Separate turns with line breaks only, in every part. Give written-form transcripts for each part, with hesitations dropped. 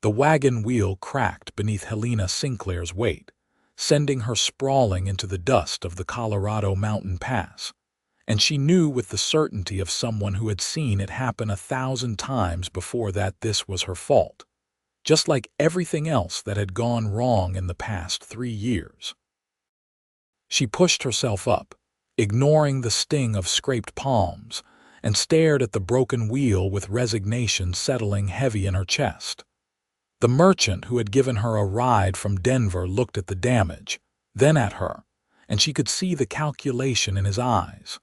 The wagon wheel cracked beneath Helena Sinclair's weight, sending her sprawling into the dust of the Colorado mountain pass. And she knew with the certainty of someone who had seen it happen 1,000 times before that this was her fault, just like everything else that had gone wrong in the past 3 years. She pushed herself up, ignoring the sting of scraped palms, and stared at the broken wheel with resignation settling heavy in her chest. The merchant who had given her a ride from Denver looked at the damage, then at her, and she could see the calculation in his eyes.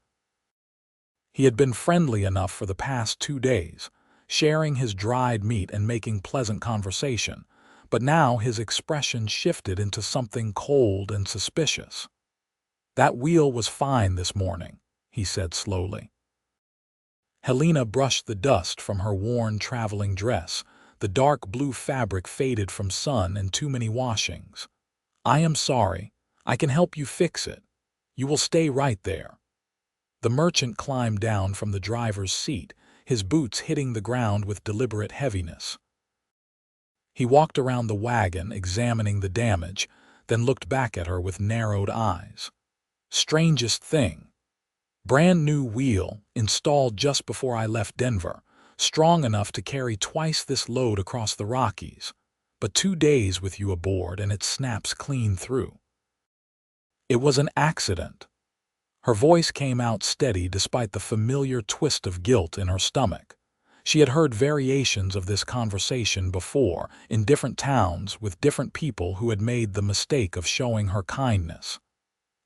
He had been friendly enough for the past 2 days, sharing his dried meat and making pleasant conversation, but now his expression shifted into something cold and suspicious. "That wheel was fine this morning," he said slowly. Helena brushed the dust from her worn traveling dress. The dark blue fabric faded from sun and too many washings. "I am sorry. I can help you fix it. You will stay right there." The merchant climbed down from the driver's seat, his boots hitting the ground with deliberate heaviness. He walked around the wagon, examining the damage, then looked back at her with narrowed eyes. "Strangest thing. Brand new wheel, installed just before I left Denver, strong enough to carry twice this load across the Rockies, but 2 days with you aboard and it snaps clean through." "It was an accident." Her voice came out steady despite the familiar twist of guilt in her stomach. She had heard variations of this conversation before, in different towns with different people who had made the mistake of showing her kindness.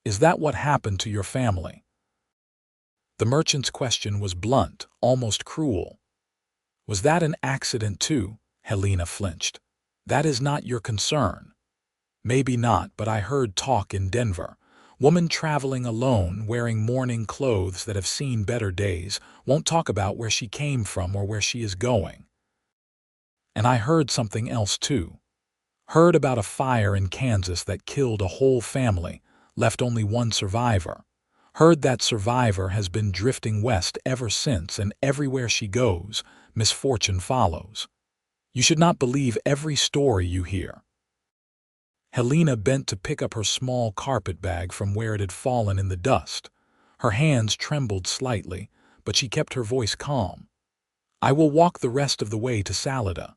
"Is that what happened to your family?" The merchant's question was blunt, almost cruel. "Was that an accident too?" Helena flinched. "That is not your concern." "Maybe not, but I heard talk in Denver. Woman traveling alone, wearing mourning clothes that have seen better days, won't talk about where she came from or where she is going. And I heard something else too. Heard about a fire in Kansas that killed a whole family, left only one survivor. Heard that survivor has been drifting west ever since, and everywhere she goes, misfortune follows. You should not believe every story you hear." Helena bent to pick up her small carpet bag from where it had fallen in the dust. Her hands trembled slightly, but she kept her voice calm. "I will walk the rest of the way to Salida.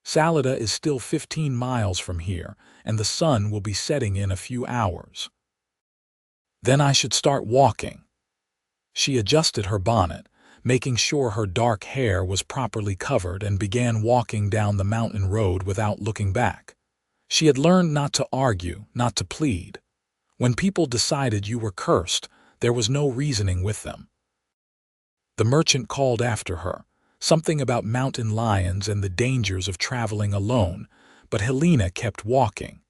Salida is still 15 miles from here, and the sun will be setting in a few hours. Then I should start walking." She adjusted her bonnet, making sure her dark hair was properly covered, and began walking down the mountain road without looking back. She had learned not to argue, not to plead. When people decided you were cursed, there was no reasoning with them. The merchant called after her, something about mountain lions and the dangers of traveling alone, but Helena kept walking.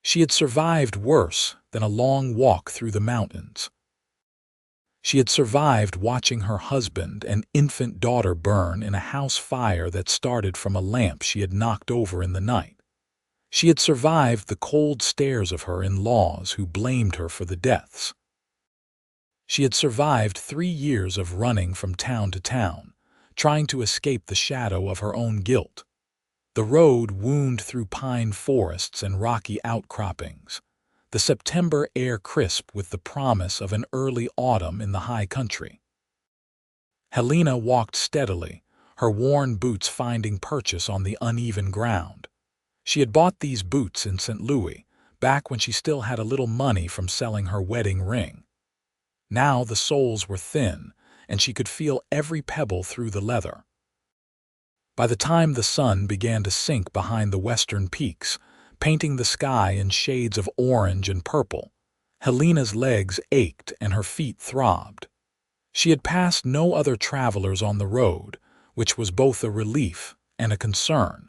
She had survived worse than a long walk through the mountains. She had survived watching her husband and infant daughter burn in a house fire that started from a lamp she had knocked over in the night. She had survived the cold stares of her in-laws who blamed her for the deaths. She had survived 3 years of running from town to town, trying to escape the shadow of her own guilt. The road wound through pine forests and rocky outcroppings, the September air crisp with the promise of an early autumn in the high country. Helena walked steadily, her worn boots finding purchase on the uneven ground. She had bought these boots in St. Louis, back when she still had a little money from selling her wedding ring. Now the soles were thin, and she could feel every pebble through the leather. By the time the sun began to sink behind the western peaks, painting the sky in shades of orange and purple, Helena's legs ached and her feet throbbed. She had passed no other travelers on the road, which was both a relief and a concern.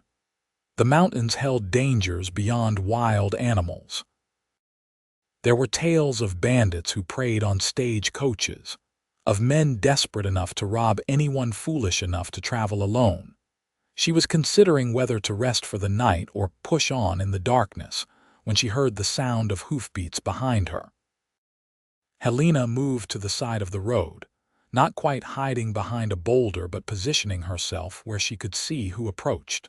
The mountains held dangers beyond wild animals. There were tales of bandits who preyed on stage coaches, of men desperate enough to rob anyone foolish enough to travel alone. She was considering whether to rest for the night or push on in the darkness when she heard the sound of hoofbeats behind her. Helena moved to the side of the road, not quite hiding behind a boulder but positioning herself where she could see who approached.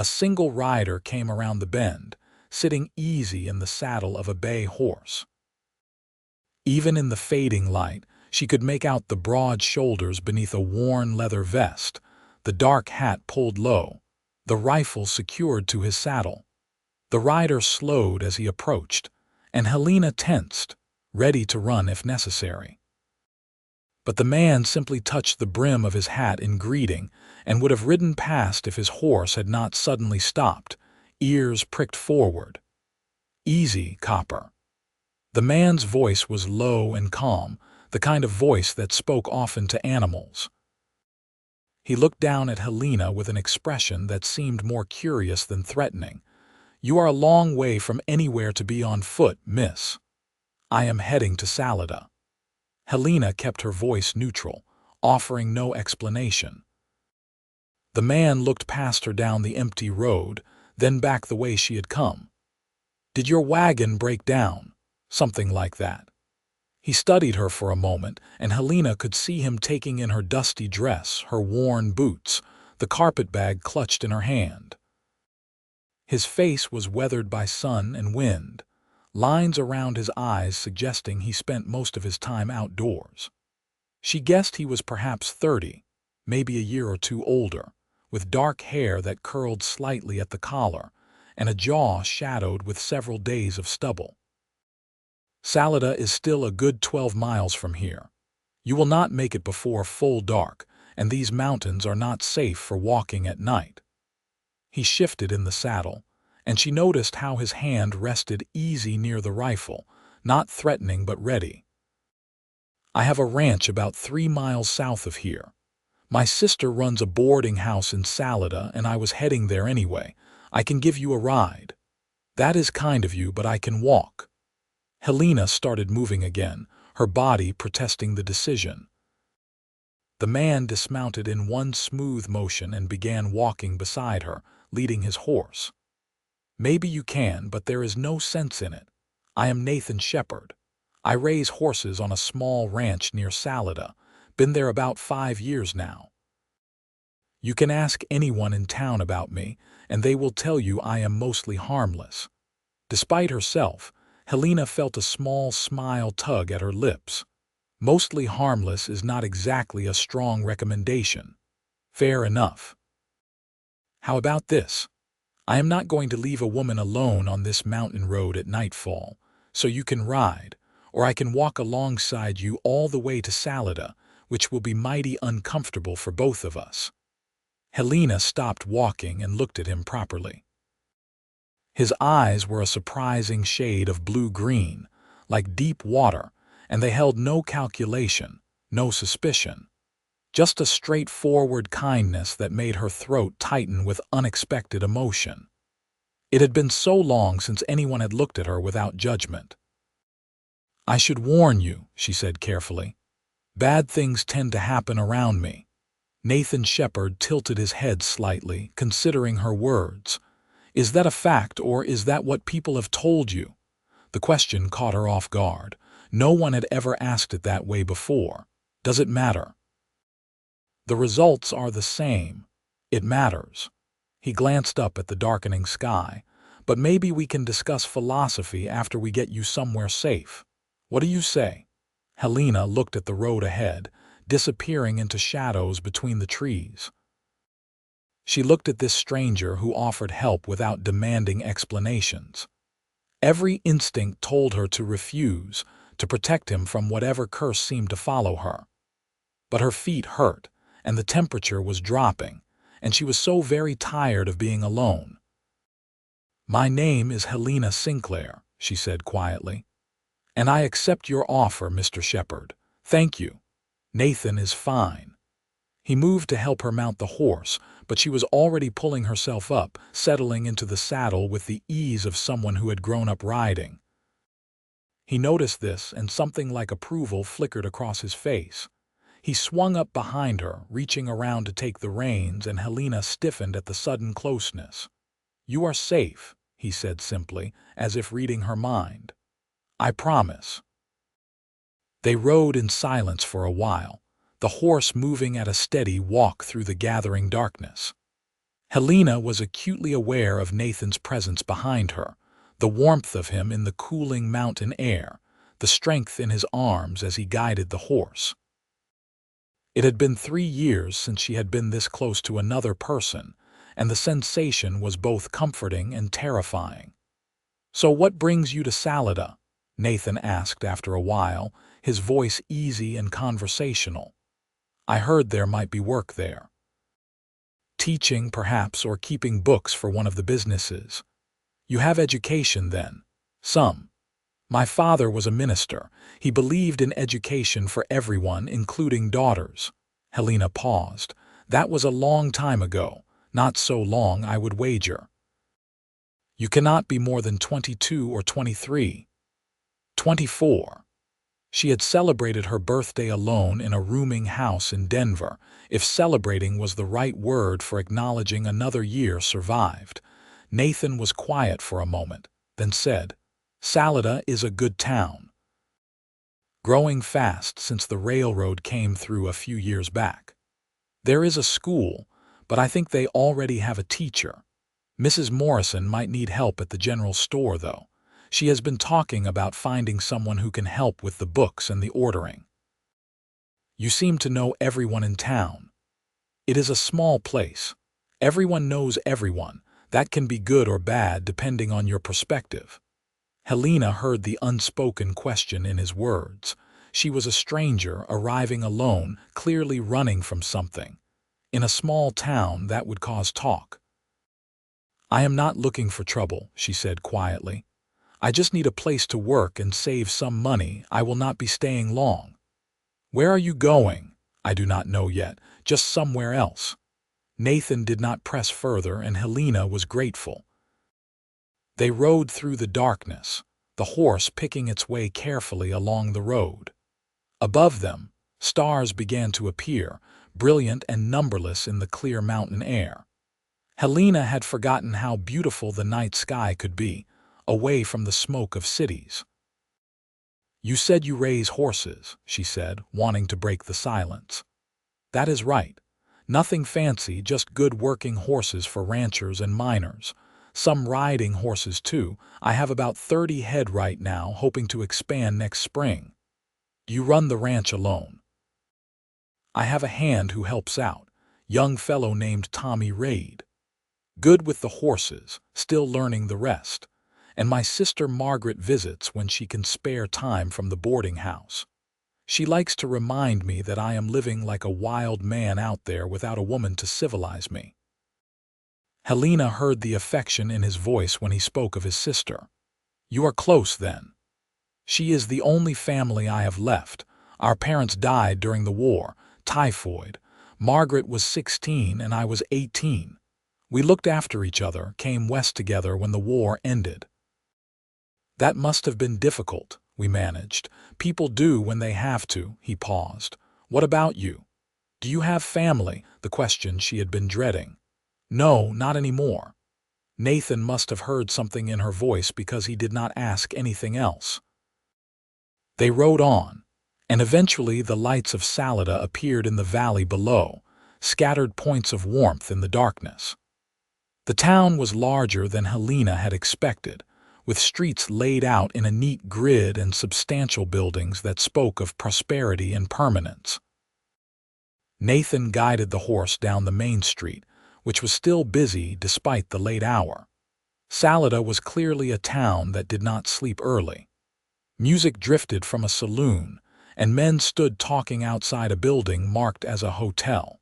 A single rider came around the bend, sitting easy in the saddle of a bay horse. Even in the fading light, she could make out the broad shoulders beneath a worn leather vest, the dark hat pulled low, the rifle secured to his saddle. The rider slowed as he approached, and Helena tensed, ready to run if necessary. But the man simply touched the brim of his hat in greeting and would have ridden past if his horse had not suddenly stopped, ears pricked forward. "Easy, copper." The man's voice was low and calm, the kind of voice that spoke often to animals. He looked down at Helena with an expression that seemed more curious than threatening. "You are a long way from anywhere to be on foot, miss." "I am heading to Salada." Helena kept her voice neutral, offering no explanation. The man looked past her down the empty road, then back the way she had come. "Did your wagon break down?" Something like that. He studied her for a moment, and Helena could see him taking in her dusty dress, her worn boots, the carpetbag clutched in her hand. His face was weathered by sun and wind, lines around his eyes suggesting he spent most of his time outdoors. She guessed he was perhaps 30, maybe a year or two older, with dark hair that curled slightly at the collar, and a jaw shadowed with several days of stubble. "Salada is still a good 12 miles from here. You will not make it before full dark, and these mountains are not safe for walking at night." He shifted in the saddle, and she noticed how his hand rested easy near the rifle, not threatening but ready. "I have a ranch about 3 miles south of here. My sister runs a boarding house in Salada, and I was heading there anyway. I can give you a ride." "That is kind of you, but I can walk." Helena started moving again, her body protesting the decision. The man dismounted in one smooth motion and began walking beside her, leading his horse. "Maybe you can, but there is no sense in it. I am Nathan Shepard. I raise horses on a small ranch near Salada. Been there about 5 years now. You can ask anyone in town about me, and they will tell you I am mostly harmless." Despite herself, Helena felt a small smile tug at her lips. Mostly harmless is not exactly a strong recommendation. Fair enough. "How about this? I am not going to leave a woman alone on this mountain road at nightfall, so you can ride, or I can walk alongside you all the way to Salada, which will be mighty uncomfortable for both of us." Helena stopped walking and looked at him properly. His eyes were a surprising shade of blue-green, like deep water, and they held no calculation, no suspicion. Just a straightforward kindness that made her throat tighten with unexpected emotion. It had been so long since anyone had looked at her without judgment. "I should warn you," she said carefully. "Bad things tend to happen around me." Nathan Shepard tilted his head slightly, considering her words. "Is that a fact, or is that what people have told you?" The question caught her off guard. No one had ever asked it that way before. "Does it matter?" "The results are the same. It matters." He glanced up at the darkening sky. "But maybe we can discuss philosophy after we get you somewhere safe. What do you say?" Helena looked at the road ahead, disappearing into shadows between the trees. She looked at this stranger who offered help without demanding explanations. Every instinct told her to refuse, to protect him from whatever curse seemed to follow her. But her feet hurt, and the temperature was dropping, and she was so very tired of being alone. "My name is Helena Sinclair," she said quietly. "And I accept your offer, Mr. Shepard. Thank you. Nathan is fine." He moved to help her mount the horse, but she was already pulling herself up, settling into the saddle with the ease of someone who had grown up riding. He noticed this, and something like approval flickered across his face. He swung up behind her, reaching around to take the reins, and Helena stiffened at the sudden closeness. "You are safe," he said simply, as if reading her mind. "I promise." They rode in silence for a while, the horse moving at a steady walk through the gathering darkness. Helena was acutely aware of Nathan's presence behind her, the warmth of him in the cooling mountain air, the strength in his arms as he guided the horse. It had been 3 years since she had been this close to another person, and the sensation was both comforting and terrifying. "So what brings you to Salida?" Nathan asked after a while, his voice easy and conversational. "I heard there might be work there." "Teaching, perhaps, or keeping books for one of the businesses." "You have education, then?" "Some. My father was a minister. He believed in education for everyone, including daughters." Helena paused. "That was a long time ago. Not so long, I would wager." "You cannot be more than 22 or 23. 24. She had celebrated her birthday alone in a rooming house in Denver, if celebrating was the right word for acknowledging another year survived. Nathan was quiet for a moment, then said, "Salida is a good town. Growing fast since the railroad came through a few years back. There is a school, but I think they already have a teacher. Mrs. Morrison might need help at the general store, though. She has been talking about finding someone who can help with the books and the ordering." "You seem to know everyone in town." "It is a small place. Everyone knows everyone. That can be good or bad depending on your perspective." Helena heard the unspoken question in his words. She was a stranger, arriving alone, clearly running from something. In a small town, that would cause talk. "I am not looking for trouble," she said quietly. "I just need a place to work and save some money. I will not be staying long." "Where are you going?" "I do not know yet, just somewhere else." Nathan did not press further, and Helena was grateful. They rode through the darkness, the horse picking its way carefully along the road. Above them, stars began to appear, brilliant and numberless in the clear mountain air. Helena had forgotten how beautiful the night sky could be, away from the smoke of cities. "You said you raise horses," she said, wanting to break the silence. "That is right. Nothing fancy, just good working horses for ranchers and miners. Some riding horses, too. I have about 30 head right now, hoping to expand next spring." "You run the ranch alone?" "I have a hand who helps out, young fellow named Tommy Raid. Good with the horses, still learning the rest. And my sister Margaret visits when she can spare time from the boarding house. She likes to remind me that I am living like a wild man out there without a woman to civilize me." Helena heard the affection in his voice when he spoke of his sister. "You are close, then?" "She is the only family I have left. Our parents died during the war, typhoid. Margaret was 16 and I was 18. We looked after each other, came west together when the war ended." "That must have been difficult." "We managed. People do when they have to." He paused. "What about you? Do you have family?" The question she had been dreading. "No, not anymore." Nathan must have heard something in her voice because he did not ask anything else. They rode on, and eventually the lights of Salida appeared in the valley below, scattered points of warmth in the darkness. The town was larger than Helena had expected, with streets laid out in a neat grid and substantial buildings that spoke of prosperity and permanence. Nathan guided the horse down the main street, which was still busy despite the late hour. Salida was clearly a town that did not sleep early. Music drifted from a saloon, and men stood talking outside a building marked as a hotel.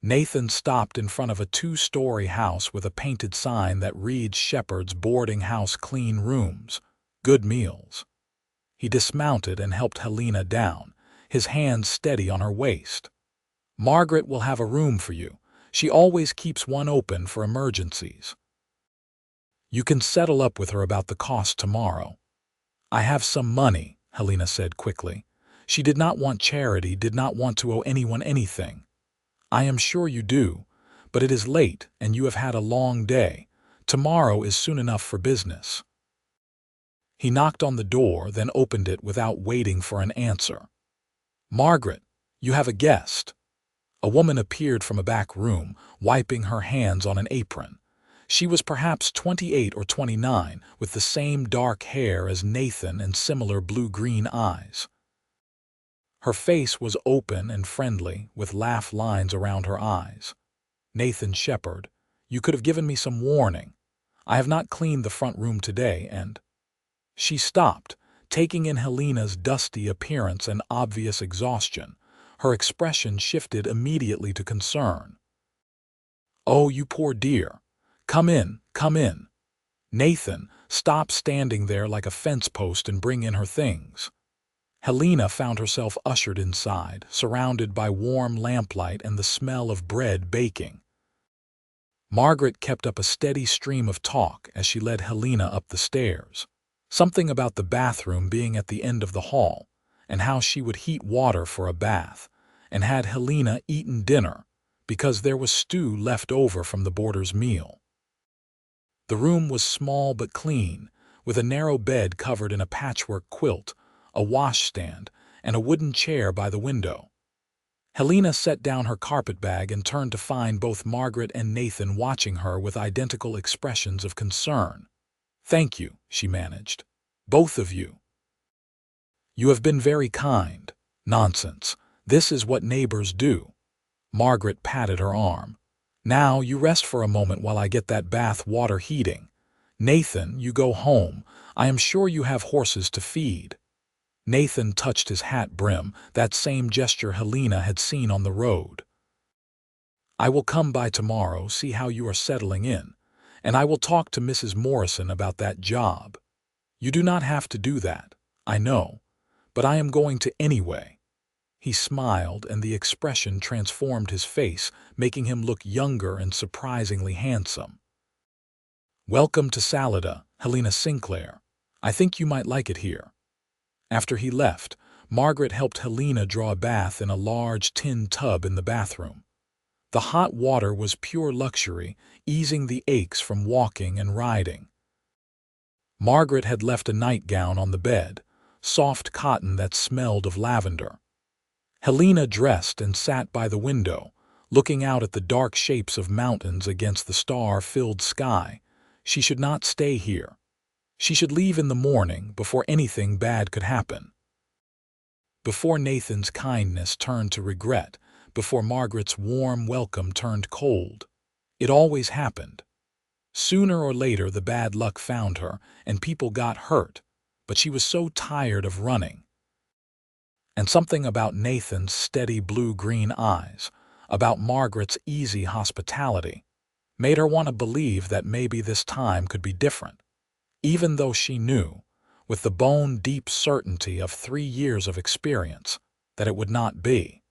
Nathan stopped in front of a 2-story house with a painted sign that reads Shepherd's Boarding House, clean rooms, good meals. He dismounted and helped Helena down, his hands steady on her waist. "Margaret will have a room for you. She always keeps one open for emergencies. You can settle up with her about the cost tomorrow." "I have some money," Helena said quickly. She did not want charity, did not want to owe anyone anything. "I am sure you do, but it is late and you have had a long day. Tomorrow is soon enough for business." He knocked on the door, then opened it without waiting for an answer. "Margaret, you have a guest." A woman appeared from a back room, wiping her hands on an apron. She was perhaps 28 or 29, with the same dark hair as Nathan and similar blue-green eyes. Her face was open and friendly, with laugh lines around her eyes. "Nathan Shepard, you could have given me some warning. I have not cleaned the front room today, and—" She stopped, taking in Helena's dusty appearance and obvious exhaustion. Her expression shifted immediately to concern. "Oh, you poor dear. Come in, come in. Nathan, stop standing there like a fence post and bring in her things." Helena found herself ushered inside, surrounded by warm lamplight and the smell of bread baking. Margaret kept up a steady stream of talk as she led Helena up the stairs. Something about the bathroom being at the end of the hall, and how she would heat water for a bath, and had Helena eaten dinner, because there was stew left over from the boarder's meal. The room was small but clean, with a narrow bed covered in a patchwork quilt, a washstand, and a wooden chair by the window. Helena set down her carpetbag and turned to find both Margaret and Nathan watching her with identical expressions of concern. "Thank you," she managed. "Both of you. You have been very kind." "Nonsense. This is what neighbors do." Margaret patted her arm. "Now you rest for a moment while I get that bath water heating. Nathan, you go home. I am sure you have horses to feed." Nathan touched his hat brim, that same gesture Helena had seen on the road. "I will come by tomorrow, see how you are settling in, and I will talk to Mrs. Morrison about that job. You do not have to do that, I know, but I am going to anyway." He smiled, and the expression transformed his face, making him look younger and surprisingly handsome. "Welcome to Salida, Helena Sinclair. I think you might like it here." After he left, Margaret helped Helena draw a bath in a large tin tub in the bathroom. The hot water was pure luxury, easing the aches from walking and riding. Margaret had left a nightgown on the bed, soft cotton that smelled of lavender. Helena dressed and sat by the window, looking out at the dark shapes of mountains against the star-filled sky. She should not stay here. She should leave in the morning before anything bad could happen. Before Nathan's kindness turned to regret, before Margaret's warm welcome turned cold. It always happened. Sooner or later the bad luck found her, and people got hurt, but she was so tired of running. And something about Nathan's steady blue-green eyes, about Margaret's easy hospitality, made her want to believe that maybe this time could be different, even though she knew, with the bone-deep certainty of 3 years of experience, that it would not be.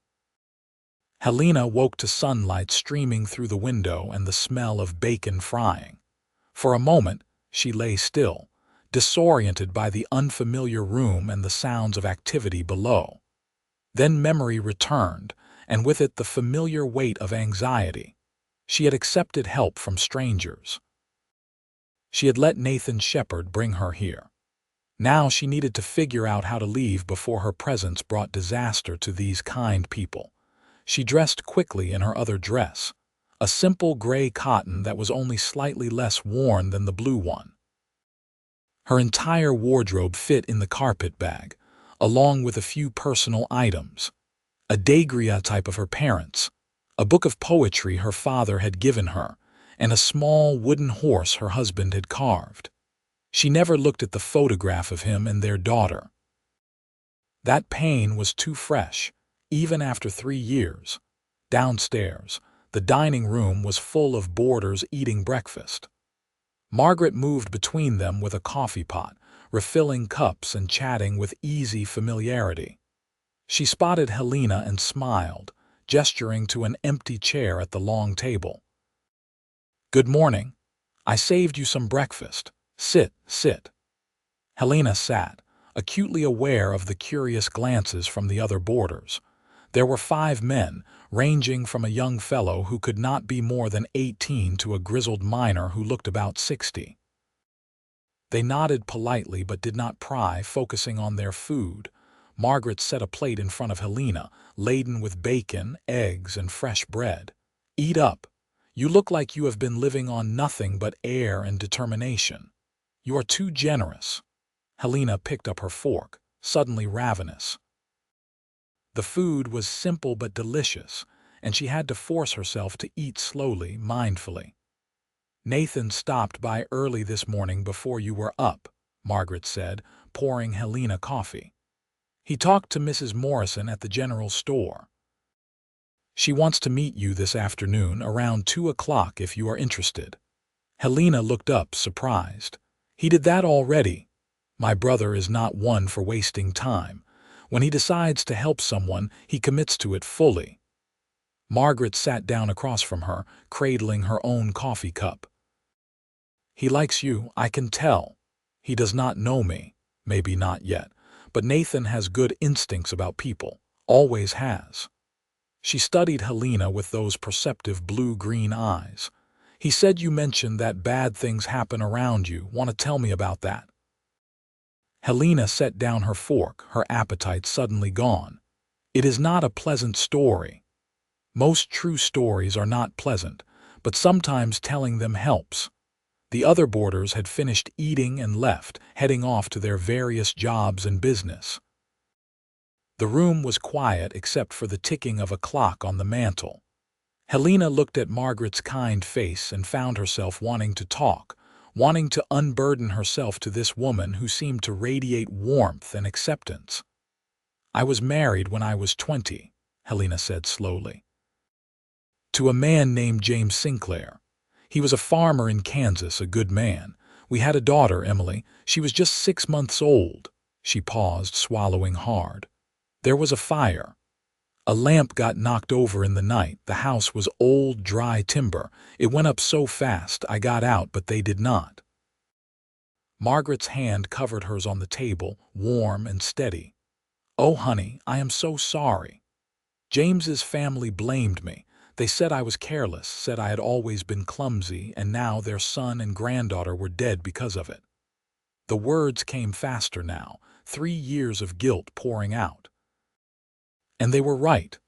Helena woke to sunlight streaming through the window and the smell of bacon frying. For a moment, she lay still, disoriented by the unfamiliar room and the sounds of activity below. Then memory returned, and with it the familiar weight of anxiety. She had accepted help from strangers. She had let Nathan Shepard bring her here. Now she needed to figure out how to leave before her presence brought disaster to these kind people. She dressed quickly in her other dress, a simple gray cotton that was only slightly less worn than the blue one. Her entire wardrobe fit in the carpet bag, along with a few personal items, a daguerreotype of her parents, a book of poetry her father had given her, and a small wooden horse her husband had carved. She never looked at the photograph of him and their daughter. That pain was too fresh, even after 3 years. Downstairs, the dining room was full of boarders eating breakfast. Margaret moved between them with a coffee pot, refilling cups and chatting with easy familiarity. She spotted Helena and smiled, gesturing to an empty chair at the long table. "Good morning. I saved you some breakfast. Sit, sit." Helena sat, acutely aware of the curious glances from the other boarders. There were 5 men, ranging from a young fellow who could not be more than 18 to a grizzled miner who looked about 60. They nodded politely but did not pry, focusing on their food. Margaret set a plate in front of Helena, laden with bacon, eggs, and fresh bread. "Eat up. You look like you have been living on nothing but air and determination. You are too generous." Helena picked up her fork, suddenly ravenous. The food was simple but delicious, and she had to force herself to eat slowly, mindfully. "Nathan stopped by early this morning before you were up," Margaret said, pouring Helena coffee. "He talked to Mrs. Morrison at the general store. She wants to meet you this afternoon around 2 o'clock if you are interested." Helena looked up, surprised. "He did that already? My brother is not one for wasting time. When he decides to help someone, he commits to it fully." Margaret sat down across from her, cradling her own coffee cup. "He likes you, I can tell. He does not know me, maybe not yet, but Nathan has good instincts about people, always has." She studied Helena with those perceptive blue-green eyes. "He said you mentioned that bad things happen around you. Want to tell me about that?" Helena set down her fork, her appetite suddenly gone. "It is not a pleasant story. Most true stories are not pleasant, but sometimes telling them helps." The other boarders had finished eating and left, heading off to their various jobs and business. The room was quiet except for the ticking of a clock on the mantel. Helena looked at Margaret's kind face and found herself wanting to talk, wanting to unburden herself to this woman who seemed to radiate warmth and acceptance. "I was married when I was 20, Helena said slowly. "To a man named James Sinclair. He was a farmer in Kansas, a good man. We had a daughter, Emily. She was just 6 months old." She paused, swallowing hard. "There was a fire. A lamp got knocked over in the night. The house was old, dry timber. It went up so fast I got out, but they did not." Margaret's hand covered hers on the table, warm and steady. "Oh, honey, I am so sorry. James's family blamed me. They said I was careless, said I had always been clumsy, and now their son and granddaughter were dead because of it." The words came faster now, 3 years of guilt pouring out. "And they were right.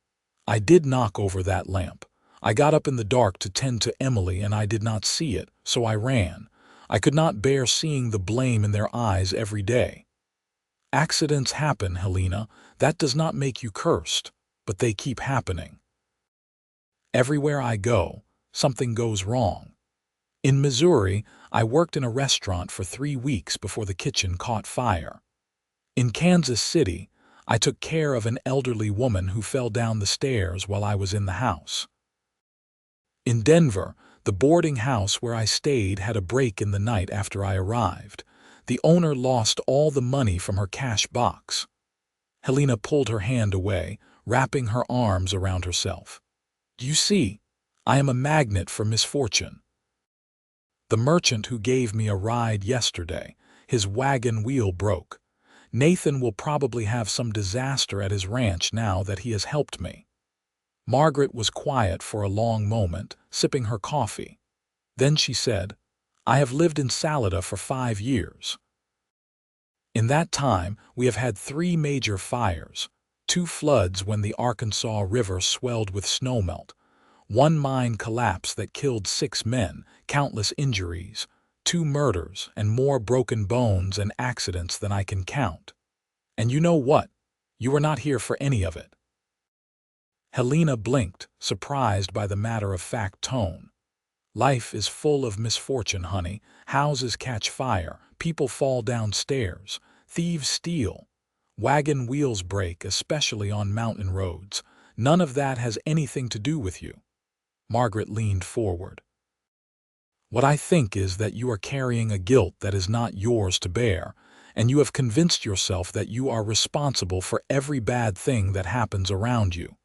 I did knock over that lamp. I got up in the dark to tend to Emily and I did not see it, so I ran. I could not bear seeing the blame in their eyes every day. Accidents happen, Helena. That does not make you cursed, but they keep happening. Everywhere I go, something goes wrong. In Missouri, I worked in a restaurant for 3 weeks before the kitchen caught fire. In Kansas City, I took care of an elderly woman who fell down the stairs while I was in the house. In Denver, the boarding house where I stayed had a break in the night after I arrived. The owner lost all the money from her cash box." Helena pulled her hand away, wrapping her arms around herself. "Do you see? I am a magnet for misfortune. The merchant who gave me a ride yesterday, his wagon wheel broke. Nathan will probably have some disaster at his ranch now that he has helped me." Margaret was quiet for a long moment, sipping her coffee. Then she said, "I have lived in Salida for 5 years. In that time, we have had 3 major fires, 2 floods when the Arkansas River swelled with snowmelt, 1 mine collapse that killed 6 men, countless injuries, 2 murders, and more broken bones and accidents than I can count. And you know what? You were not here for any of it." Helena blinked, surprised by the matter-of-fact tone. "Life is full of misfortune, honey. Houses catch fire, people fall downstairs, thieves steal, wagon wheels break, especially on mountain roads. None of that has anything to do with you." Margaret leaned forward. "What I think is that you are carrying a guilt that is not yours to bear, and you have convinced yourself that you are responsible for every bad thing that happens around you.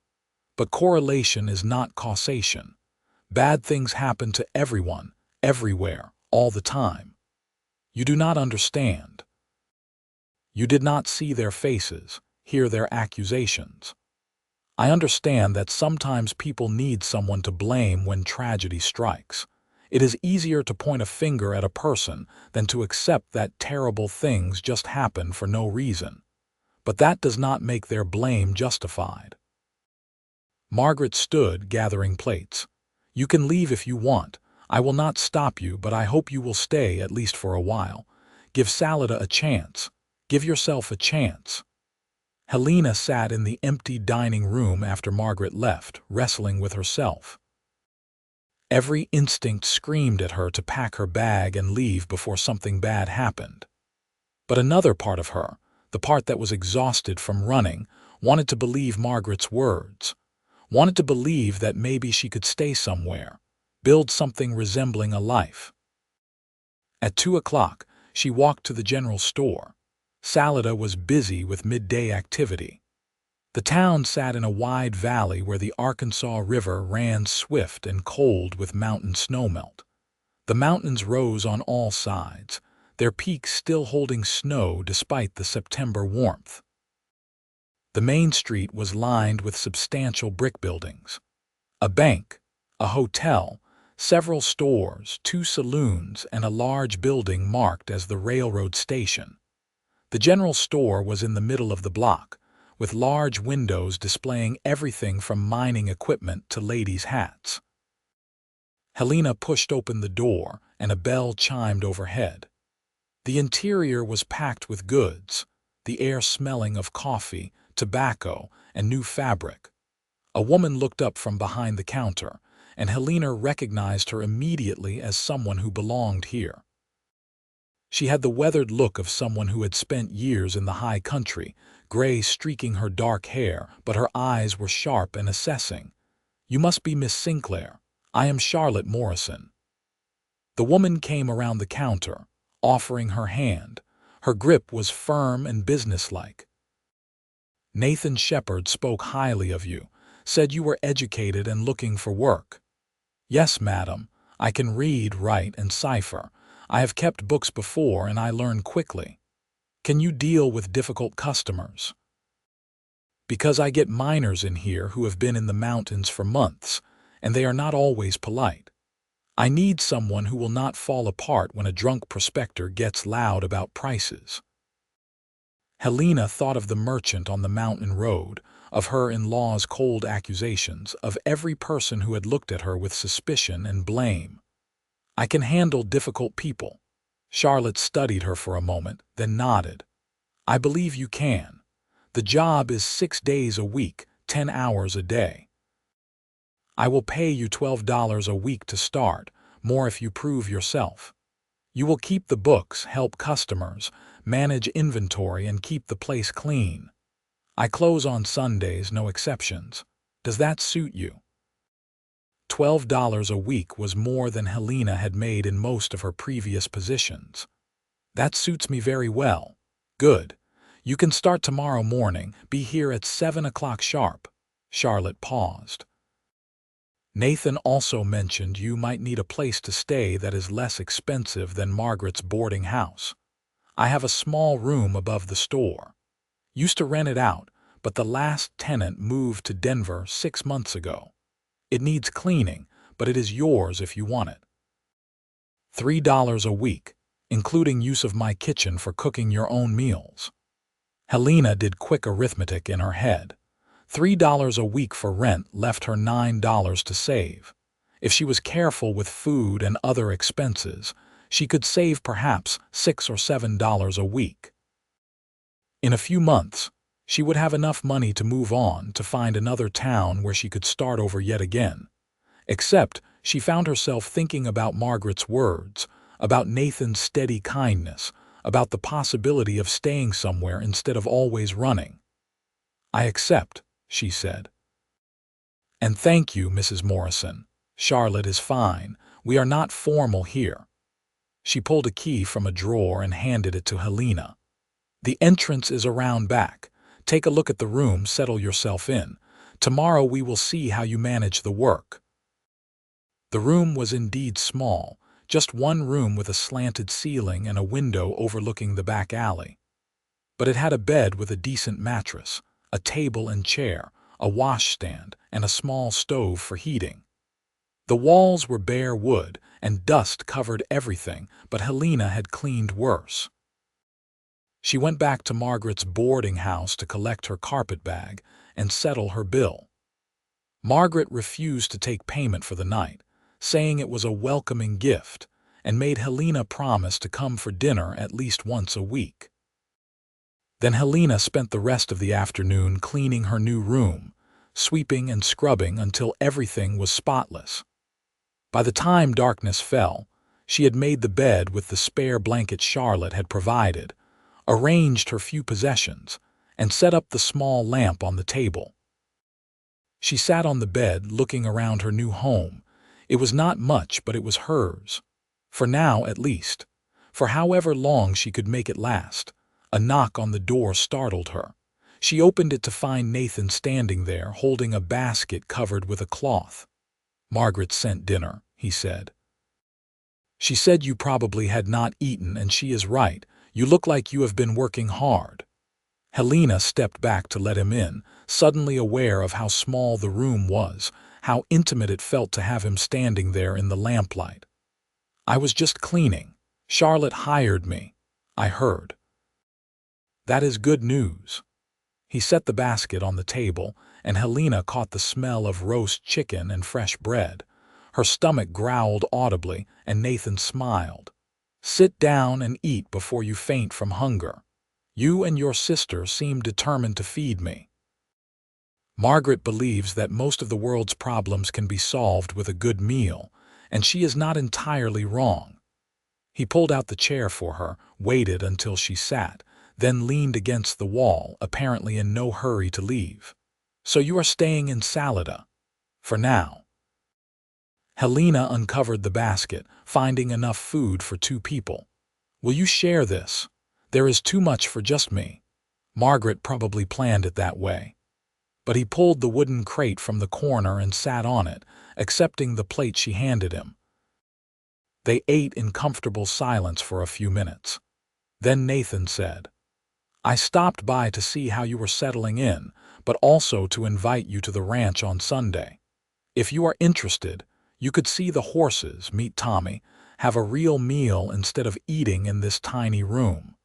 But correlation is not causation. Bad things happen to everyone, everywhere, all the time. You do not understand. You did not see their faces, hear their accusations. I understand that sometimes people need someone to blame when tragedy strikes. It is easier to point a finger at a person than to accept that terrible things just happen for no reason. but that does not make their blame justified. Margaret stood, gathering plates. You can leave if you want. I will not stop you, but I hope you will stay at least for a while. Give Salida a chance. Give yourself a chance. Helena sat in the empty dining room after Margaret left, wrestling with herself. Every instinct screamed at her to pack her bag and leave before something bad happened. But another part of her, the part that was exhausted from running, wanted to believe Margaret's words, wanted to believe that maybe she could stay somewhere, build something resembling a life. At 2 o'clock, she walked to the general store. Salida was busy with midday activity. The town sat in a wide valley where the Arkansas River ran swift and cold with mountain snowmelt. The mountains rose on all sides, their peaks still holding snow despite the September warmth. The main street was lined with substantial brick buildings. A bank, a hotel, several stores, 2 saloons, and a large building marked as the railroad station. The general store was in the middle of the block, with large windows displaying everything from mining equipment to ladies' hats. Helena pushed open the door, and a bell chimed overhead. The interior was packed with goods, the air smelling of coffee, tobacco, and new fabric. A woman looked up from behind the counter, and Helena recognized her immediately as someone who belonged here. She had the weathered look of someone who had spent years in the high country, gray streaking her dark hair, but her eyes were sharp and assessing. "You must be Miss Sinclair. I am Charlotte Morrison." The woman came around the counter, offering her hand. Her grip was firm and businesslike. "Nathan Shepard spoke highly of you, said you were educated and looking for work." "Yes, madam. I can read, write, and cipher. I have kept books before and I learn quickly." "Can you deal with difficult customers?" "Because I get miners in here who have been in the mountains for months, and they are not always polite. I need someone who will not fall apart when a drunk prospector gets loud about prices." Helena thought of the merchant on the mountain road, of her in-law's cold accusations, of every person who had looked at her with suspicion and blame. "I can handle difficult people." Charlotte studied her for a moment, then nodded. "I believe you can. The job is 6 days a week, 10 hours a day. I will pay you $12 a week to start, more if you prove yourself. You will keep the books, help customers, manage inventory, and keep the place clean. I close on Sundays, no exceptions. Does that suit you?" $12 a week was more than Helena had made in most of her previous positions. "That suits me very well." "Good. You can start tomorrow morning. Be here at 7 o'clock sharp." Charlotte paused. "Nathan also mentioned you might need a place to stay that is less expensive than Margaret's boarding house. I have a small room above the store. Used to rent it out, but the last tenant moved to Denver 6 months ago. It needs cleaning, but it is yours if you want it. $3 a week, including use of my kitchen for cooking your own meals." Helena did quick arithmetic in her head. $3 a week for rent left her $9 to save. If she was careful with food and other expenses, she could save perhaps $6 or $7 a week. In a few months, she would have enough money to move on, to find another town where she could start over yet again. Except she found herself thinking about Margaret's words, about Nathan's steady kindness, about the possibility of staying somewhere instead of always running. "I accept," she said. "And thank you, Mrs. Morrison. Charlotte is fine. We are not formal here." She pulled a key from a drawer and handed it to Helena. "The entrance is around back. Take a look at the room, settle yourself in. Tomorrow we will see how you manage the work." The room was indeed small, just one room with a slanted ceiling and a window overlooking the back alley. But it had a bed with a decent mattress, a table and chair, a washstand, and a small stove for heating. The walls were bare wood, and dust covered everything, but Helena had cleaned worse. She went back to Margaret's boarding house to collect her carpet bag and settle her bill. Margaret refused to take payment for the night, saying it was a welcoming gift, and made Helena promise to come for dinner at least once a week. Then Helena spent the rest of the afternoon cleaning her new room, sweeping and scrubbing until everything was spotless. By the time darkness fell, she had made the bed with the spare blanket Charlotte had provided, arranged her few possessions, and set up the small lamp on the table. She sat on the bed looking around her new home. It was not much, but it was hers. For now, at least. For however long she could make it last. A knock on the door startled her. She opened it to find Nathan standing there, holding a basket covered with a cloth. "Margaret sent dinner," he said. "She said you probably had not eaten, and she is right. You look like you have been working hard." Helena stepped back to let him in, suddenly aware of how small the room was, how intimate it felt to have him standing there in the lamplight. "I was just cleaning. Charlotte hired me. I heard." "That is good news." He set the basket on the table, and Helena caught the smell of roast chicken and fresh bread. Her stomach growled audibly, and Nathan smiled. "Sit down and eat before you faint from hunger. You and your sister seem determined to feed me." Margaret believes that most of the world's problems can be solved with a good meal, and she is not entirely wrong. He pulled out the chair for her, waited until she sat, then leaned against the wall, apparently in no hurry to leave. "So you are staying in Salida? For now?" Helena uncovered the basket, finding enough food for 2 people. "Will you share this? There is too much for just me." Margaret probably planned it that way. But he pulled the wooden crate from the corner and sat on it, accepting the plate she handed him. They ate in comfortable silence for a few minutes. Then Nathan said, "I stopped by to see how you were settling in, but also to invite you to the ranch on Sunday. If you are interested, you could see the horses, meet Tommy, have a real meal instead of eating in this tiny room."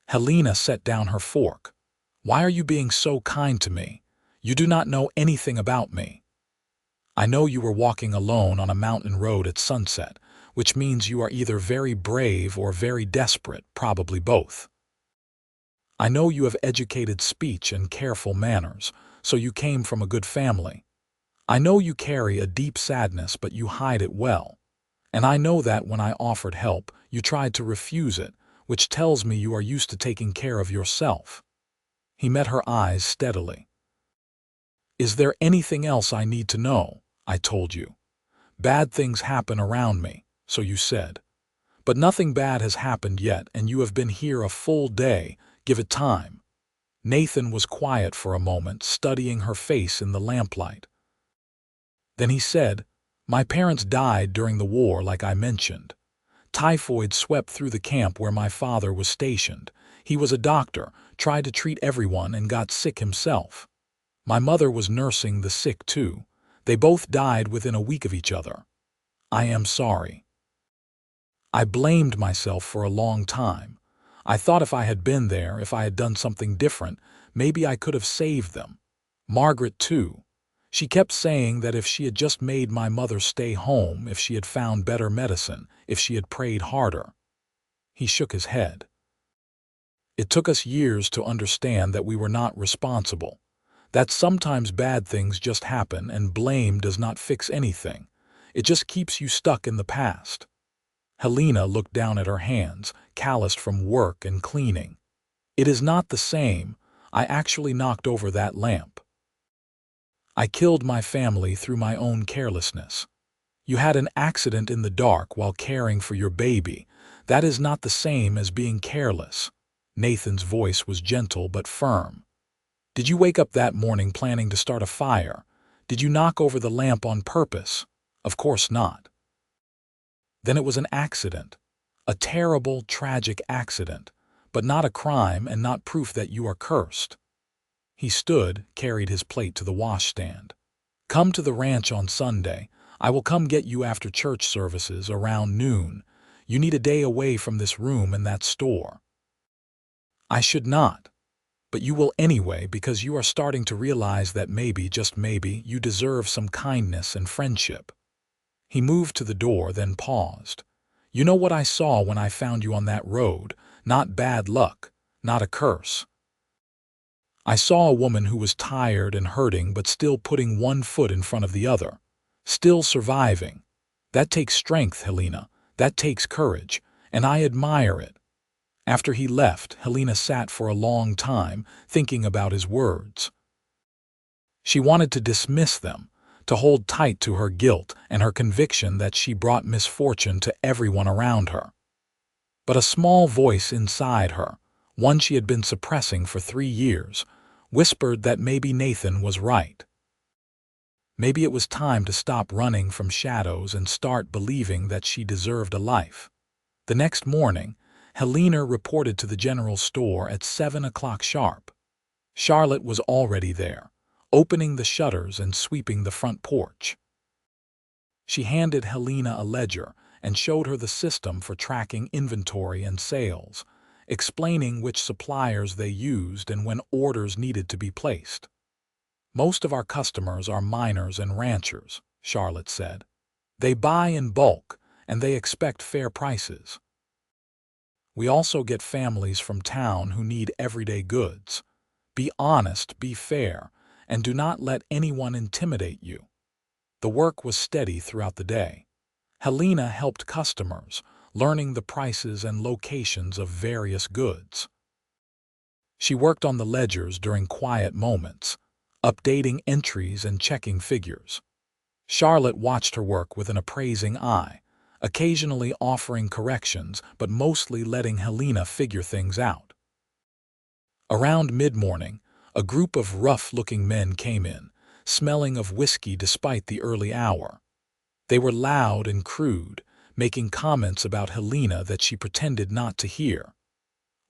Helena set down her fork. "Why are you being so kind to me? You do not know anything about me." "I know you were walking alone on a mountain road at sunset, which means you are either very brave or very desperate, probably both. I know you have educated speech and careful manners, so you came from a good family. I know you carry a deep sadness, but you hide it well. And I know that when I offered help, you tried to refuse it, which tells me you are used to taking care of yourself." He met her eyes steadily. "Is there anything else I need to know? I told you. Bad things happen around me, so you said. But nothing bad has happened yet, and you have been here a full day. Give it time." Nathan was quiet for a moment, studying her face in the lamplight. Then he said, "My parents died during the war, like I mentioned. Typhoid swept through the camp where my father was stationed. He was a doctor, tried to treat everyone, and got sick himself. My mother was nursing the sick too. They both died within a week of each other. I am sorry. I blamed myself for a long time. I thought if I had been there, if I had done something different, maybe I could have saved them. Margaret too. She kept saying that if she had just made my mother stay home, if she had found better medicine, if she had prayed harder." He shook his head. "It took us years to understand that we were not responsible, that sometimes bad things just happen and blame does not fix anything. It just keeps you stuck in the past." Helena looked down at her hands, calloused from work and cleaning. "It is not the same. I actually knocked over that lamp. I killed my family through my own carelessness. You had an accident in the dark while caring for your baby. That is not the same as being careless." Nathan's voice was gentle but firm. "Did you wake up that morning planning to start a fire? Did you knock over the lamp on purpose? Of course not. Then it was an accident. A terrible, tragic accident, but not a crime and not proof that you are cursed." He stood, carried his plate to the washstand. "Come to the ranch on Sunday. I will come get you after church services around noon. You need a day away from this room and that store." I should not, but you will anyway because you are starting to realize that maybe, just maybe, you deserve some kindness and friendship. He moved to the door, then paused. You know what I saw when I found you on that road? Not bad luck, not a curse. I saw a woman who was tired and hurting but still putting one foot in front of the other. Still surviving. That takes strength, Helena. That takes courage, and I admire it. After he left, Helena sat for a long time, thinking about his words. She wanted to dismiss them, to hold tight to her guilt and her conviction that she brought misfortune to everyone around her. But a small voice inside her, one she had been suppressing for 3 years, whispered that maybe Nathan was right. Maybe it was time to stop running from shadows and start believing that she deserved a life. The next morning, Helena reported to the general store at 7 o'clock sharp. Charlotte was already there, opening the shutters and sweeping the front porch. She handed Helena a ledger and showed her the system for tracking inventory and sales, explaining which suppliers they used and when orders needed to be placed. Most of our customers are miners and ranchers, Charlotte said. They buy in bulk, and they expect fair prices. We also get families from town who need everyday goods. Be honest, be fair, and do not let anyone intimidate you. The work was steady throughout the day. Helena helped customers, learning the prices and locations of various goods. She worked on the ledgers during quiet moments, updating entries and checking figures. Charlotte watched her work with an appraising eye, occasionally offering corrections but mostly letting Helena figure things out. Around mid-morning, a group of rough-looking men came in, smelling of whiskey despite the early hour. They were loud and crude, making comments about Helena that she pretended not to hear.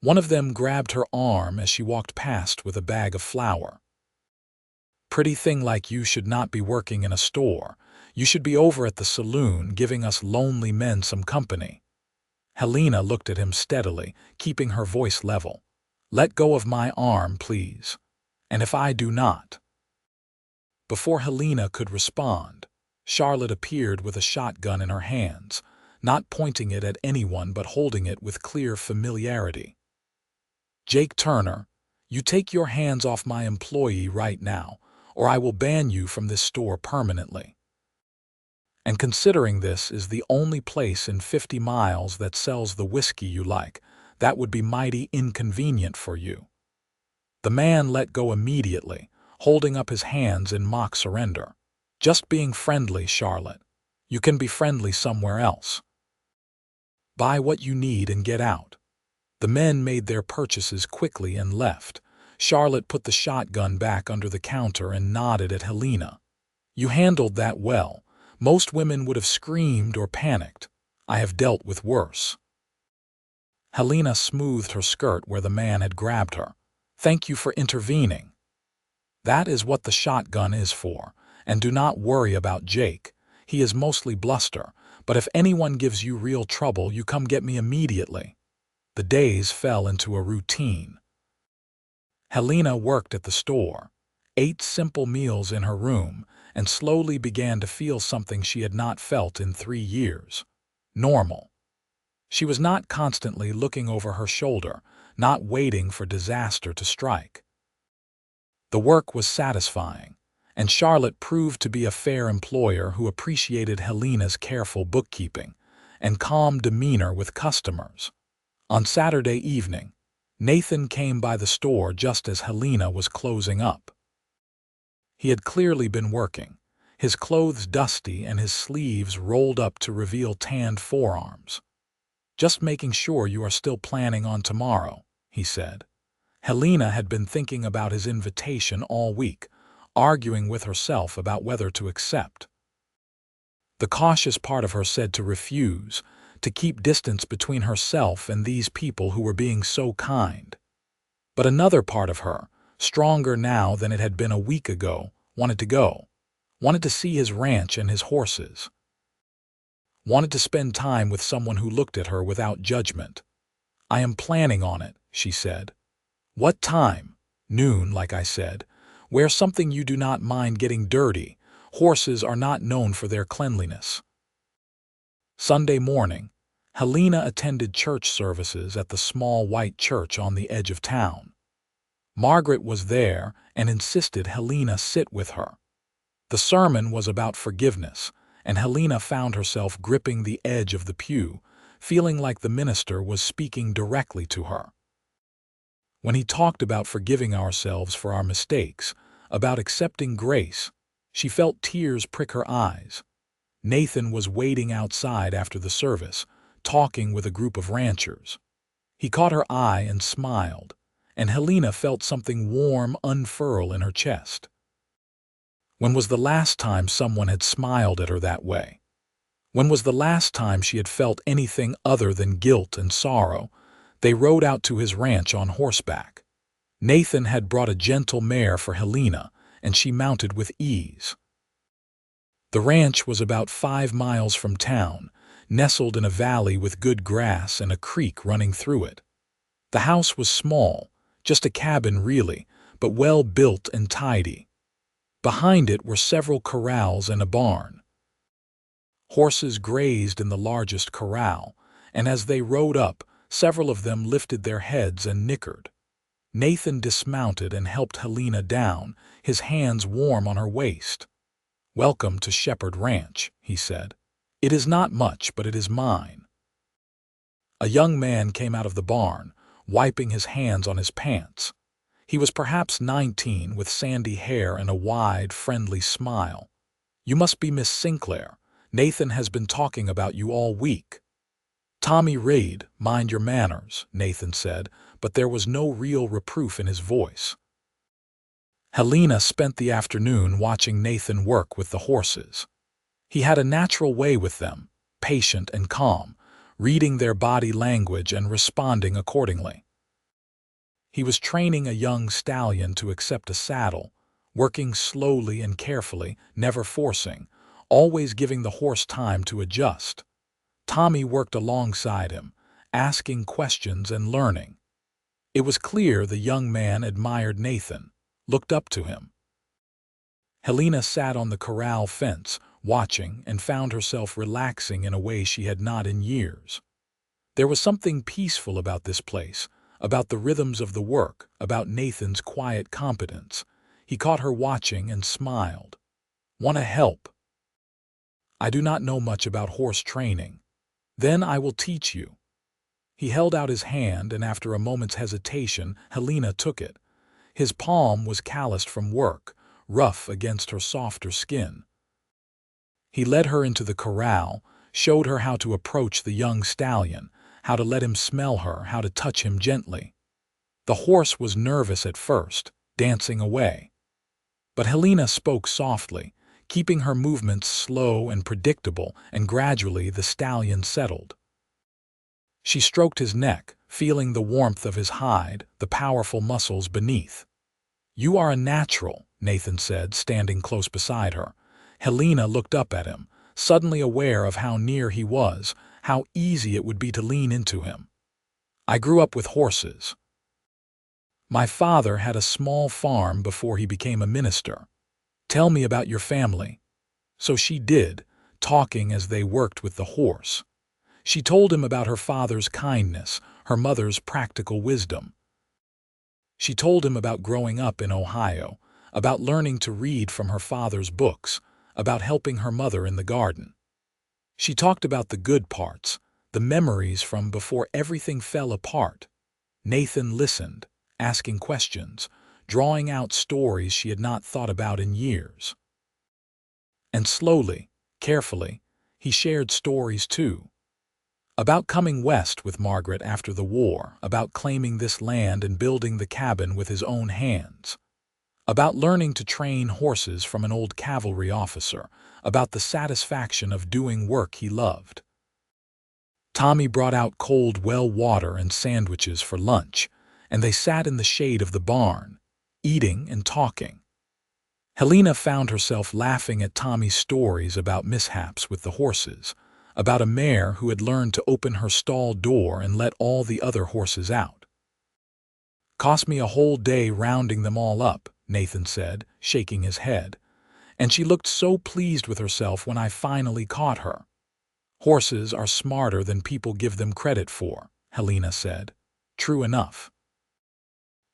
One of them grabbed her arm as she walked past with a bag of flour. Pretty thing like you should not be working in a store. You should be over at the saloon giving us lonely men some company. Helena looked at him steadily, keeping her voice level. Let go of my arm, please. And if I do not. Before Helena could respond, Charlotte appeared with a shotgun in her hands, not pointing it at anyone but holding it with clear familiarity. Jake Turner, you take your hands off my employee right now, or I will ban you from this store permanently. And considering this is the only place in 50 miles that sells the whiskey you like, that would be mighty inconvenient for you. The man let go immediately, holding up his hands in mock surrender. Just being friendly, Charlotte. You can be friendly somewhere else. Buy what you need and get out. The men made their purchases quickly and left. Charlotte put the shotgun back under the counter and nodded at Helena. You handled that well. Most women would have screamed or panicked. I have dealt with worse. Helena smoothed her skirt where the man had grabbed her. Thank you for intervening. That is what the shotgun is for. And do not worry about Jake. He is mostly bluster, but if anyone gives you real trouble, you come get me immediately. The days fell into a routine. Helena worked at the store, ate simple meals in her room, and slowly began to feel something she had not felt in 3 years. Normal. She was not constantly looking over her shoulder, not waiting for disaster to strike. The work was satisfying, and Charlotte proved to be a fair employer who appreciated Helena's careful bookkeeping and calm demeanor with customers. On Saturday evening, Nathan came by the store just as Helena was closing up. He had clearly been working, his clothes dusty and his sleeves rolled up to reveal tanned forearms. Just making sure you are still planning on tomorrow, he said. Helena had been thinking about his invitation all week, arguing with herself about whether to accept. The cautious part of her said to refuse, to keep distance between herself and these people who were being so kind. But another part of her, stronger now than it had been a week ago, wanted to go, wanted to see his ranch and his horses, wanted to spend time with someone who looked at her without judgment. I am planning on it, she said. What time? Noon, like I said. Wear something you do not mind getting dirty. Horses are not known for their cleanliness. Sunday morning, Helena attended church services at the small white church on the edge of town. Margaret was there and insisted Helena sit with her. The sermon was about forgiveness, and Helena found herself gripping the edge of the pew, feeling like the minister was speaking directly to her. When he talked about forgiving ourselves for our mistakes, about accepting grace, she felt tears prick her eyes. Nathan was waiting outside after the service, talking with a group of ranchers. He caught her eye and smiled, and Helena felt something warm unfurl in her chest. When was the last time someone had smiled at her that way? When was the last time she had felt anything other than guilt and sorrow? They rode out to his ranch on horseback. Nathan had brought a gentle mare for Helena, and she mounted with ease. The ranch was about 5 miles from town, nestled in a valley with good grass and a creek running through it. The house was small, just a cabin really, but well built and tidy. Behind it were several corrals and a barn. Horses grazed in the largest corral, and as they rode up, several of them lifted their heads and nickered. Nathan dismounted and helped Helena down, his hands warm on her waist. "Welcome to Shepherd Ranch," he said. "It is not much, but it is mine." A young man came out of the barn, wiping his hands on his pants. He was perhaps 19, with sandy hair and a wide, friendly smile. "You must be Miss Sinclair. Nathan has been talking about you all week." "Tommy Reed, mind your manners," Nathan said, but there was no real reproof in his voice. Helena spent the afternoon watching Nathan work with the horses. He had a natural way with them, patient and calm, reading their body language and responding accordingly. He was training a young stallion to accept a saddle, working slowly and carefully, never forcing, always giving the horse time to adjust. Tommy worked alongside him, asking questions and learning. It was clear the young man admired Nathan, looked up to him. Helena sat on the corral fence, watching, and found herself relaxing in a way she had not in years. There was something peaceful about this place, about the rhythms of the work, about Nathan's quiet competence. He caught her watching and smiled. "Want to help?" "I do not know much about horse training." "Then I will teach you." He held out his hand, and after a moment's hesitation, Helena took it. His palm was calloused from work, rough against her softer skin. He led her into the corral, showed her how to approach the young stallion, how to let him smell her, how to touch him gently. The horse was nervous at first, dancing away. But Helena spoke softly, keeping her movements slow and predictable, and gradually the stallion settled. She stroked his neck, feeling the warmth of his hide, the powerful muscles beneath. "You are a natural," Nathan said, standing close beside her. Helena looked up at him, suddenly aware of how near he was, how easy it would be to lean into him. "I grew up with horses. My father had a small farm before he became a minister. Tell me about your family." So she did, talking as they worked with the horse. She told him about her father's kindness, her mother's practical wisdom. She told him about growing up in Ohio, about learning to read from her father's books, about helping her mother in the garden. She talked about the good parts, the memories from before everything fell apart. Nathan listened, asking questions, drawing out stories she had not thought about in years. And slowly, carefully, he shared stories too. About coming west with Margaret after the war, about claiming this land and building the cabin with his own hands. About learning to train horses from an old cavalry officer, about the satisfaction of doing work he loved. Tommy brought out cold well water and sandwiches for lunch, and they sat in the shade of the barn, eating and talking. Helena found herself laughing at Tommy's stories about mishaps with the horses, about a mare who had learned to open her stall door and let all the other horses out. Cost me a whole day rounding them all up, Nathan said, shaking his head. And she looked so pleased with herself when I finally caught her. Horses are smarter than people give them credit for, Helena said. True enough.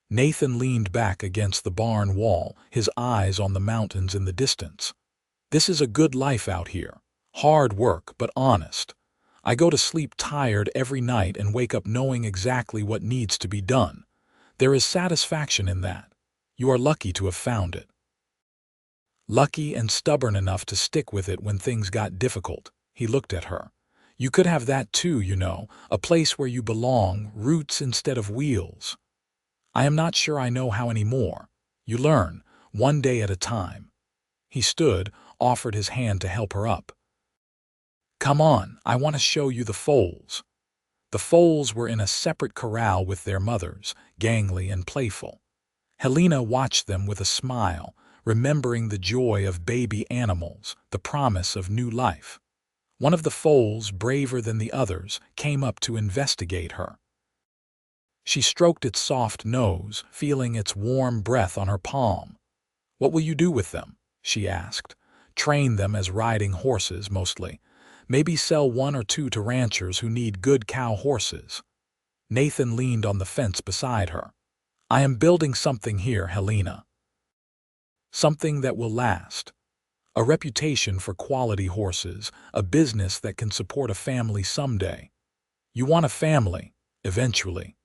Nathan leaned back against the barn wall, his eyes on the mountains in the distance. This is a good life out here. Hard work, but honest. I go to sleep tired every night and wake up knowing exactly what needs to be done. There is satisfaction in that. You are lucky to have found it. Lucky and stubborn enough to stick with it when things got difficult. He looked at her. You could have that too, you know, a place where you belong, roots instead of wheels. I am not sure I know how anymore. You learn, one day at a time. He stood, offered his hand to help her up. Come on, I want to show you the foals. The foals were in a separate corral with their mothers, gangly and playful. Helena watched them with a smile, remembering the joy of baby animals, the promise of new life. One of the foals, braver than the others, came up to investigate her. She stroked its soft nose, feeling its warm breath on her palm. What will you do with them? She asked. Train them as riding horses, mostly. Maybe sell one or two to ranchers who need good cow horses. Nathan leaned on the fence beside her. I am building something here, Helena. Something that will last. A reputation for quality horses, a business that can support a family someday. You want a family, eventually.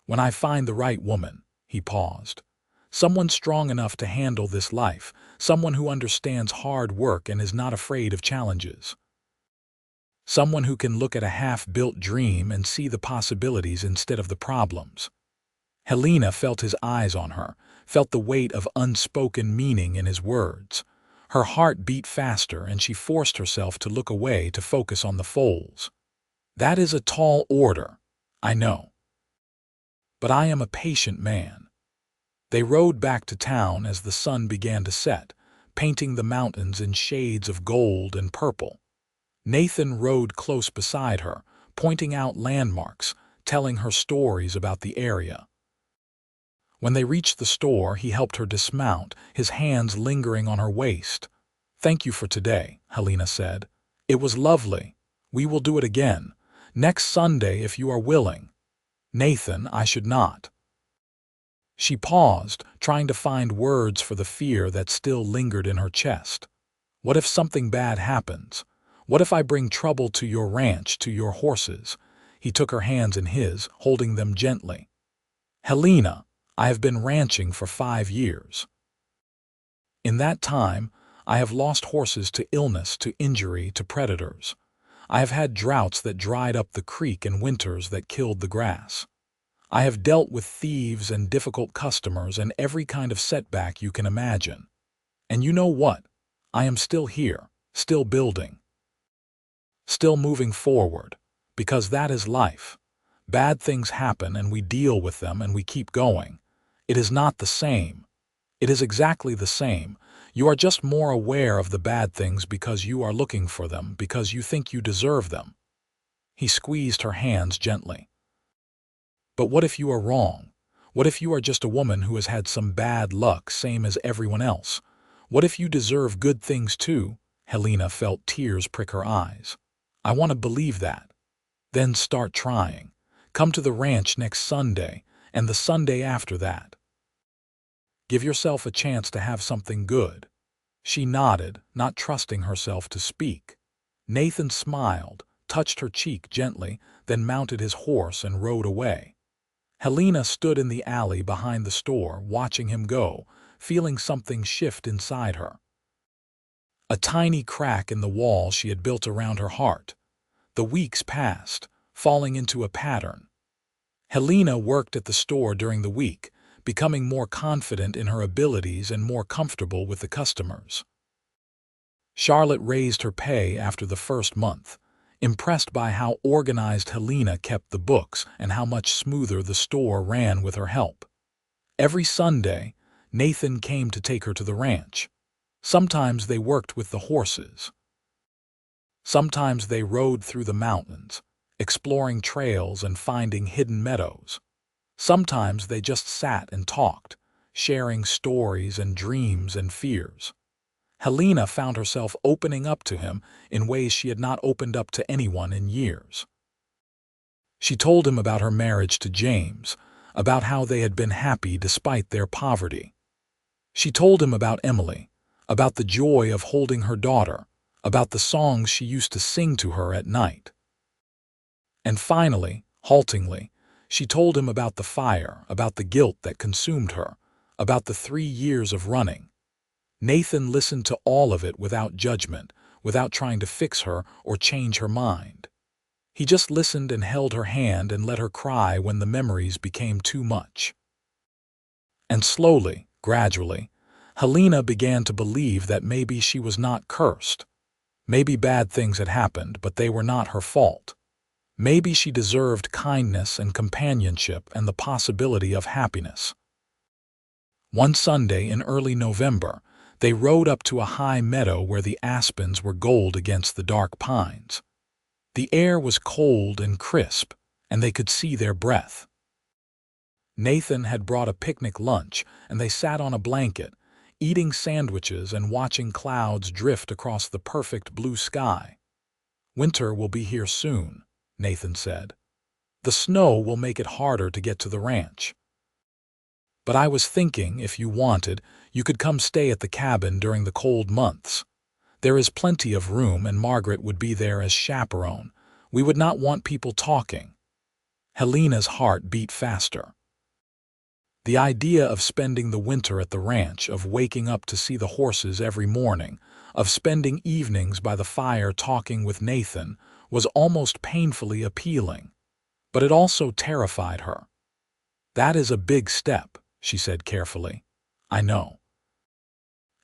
When I find the right woman, he paused. Someone strong enough to handle this life, someone who understands hard work and is not afraid of challenges. Someone who can look at a half-built dream and see the possibilities instead of the problems. Helena felt his eyes on her, felt the weight of unspoken meaning in his words. Her heart beat faster and she forced herself to look away to focus on the foals. That is a tall order, I know. But I am a patient man. They rode back to town as the sun began to set, painting the mountains in shades of gold and purple. Nathan rode close beside her, pointing out landmarks, telling her stories about the area. When they reached the store, he helped her dismount, his hands lingering on her waist. Thank you for today, Helena said. It was lovely. We will do it again. Next Sunday if you are willing. Nathan, I should not. She paused, trying to find words for the fear that still lingered in her chest. What if something bad happens? What if I bring trouble to your ranch, to your horses? He took her hands in his, holding them gently. Helena, I have been ranching for 5 years. In that time, I have lost horses to illness, to injury, to predators. I have had droughts that dried up the creek and winters that killed the grass. I have dealt with thieves and difficult customers and every kind of setback you can imagine. And you know what? I am still here, still building. Still moving forward, because that is life. Bad things happen and we deal with them and we keep going. It is not the same. It is exactly the same. You are just more aware of the bad things because you are looking for them, because you think you deserve them. He squeezed her hands gently. But what if you are wrong? What if you are just a woman who has had some bad luck, same as everyone else? What if you deserve good things too? Helena felt tears prick her eyes. I want to believe that. Then start trying. Come to the ranch next Sunday, and the Sunday after that. Give yourself a chance to have something good. She nodded, not trusting herself to speak. Nathan smiled, touched her cheek gently, then mounted his horse and rode away. Helena stood in the alley behind the store, watching him go, feeling something shift inside her. A tiny crack in the wall she had built around her heart. The weeks passed, falling into a pattern. Helena worked at the store during the week, becoming more confident in her abilities and more comfortable with the customers. Charlotte raised her pay after the first month, impressed by how organized Helena kept the books and how much smoother the store ran with her help. Every Sunday, Nathan came to take her to the ranch. Sometimes they worked with the horses. Sometimes they rode through the mountains, exploring trails and finding hidden meadows. Sometimes they just sat and talked, sharing stories and dreams and fears. Helena found herself opening up to him in ways she had not opened up to anyone in years. She told him about her marriage to James, about how they had been happy despite their poverty. She told him about Emily, about the joy of holding her daughter, about the songs she used to sing to her at night. And finally, haltingly, she told him about the fire, about the guilt that consumed her, about the 3 years of running. Nathan listened to all of it without judgment, without trying to fix her or change her mind. He just listened and held her hand and let her cry when the memories became too much. And slowly, gradually, Helena began to believe that maybe she was not cursed. Maybe bad things had happened, but they were not her fault. Maybe she deserved kindness and companionship and the possibility of happiness. One Sunday in early November, they rode up to a high meadow where the aspens were gold against the dark pines. The air was cold and crisp, and they could see their breath. Nathan had brought a picnic lunch, and they sat on a blanket, eating sandwiches and watching clouds drift across the perfect blue sky. "Winter will be here soon," Nathan said. "The snow will make it harder to get to the ranch. But I was thinking, if you wanted, you could come stay at the cabin during the cold months. There is plenty of room, and Margaret would be there as chaperone. We would not want people talking." Helena's heart beat faster. The idea of spending the winter at the ranch, of waking up to see the horses every morning, of spending evenings by the fire talking with Nathan, was almost painfully appealing. But it also terrified her. "That is a big step," she said carefully. "I know.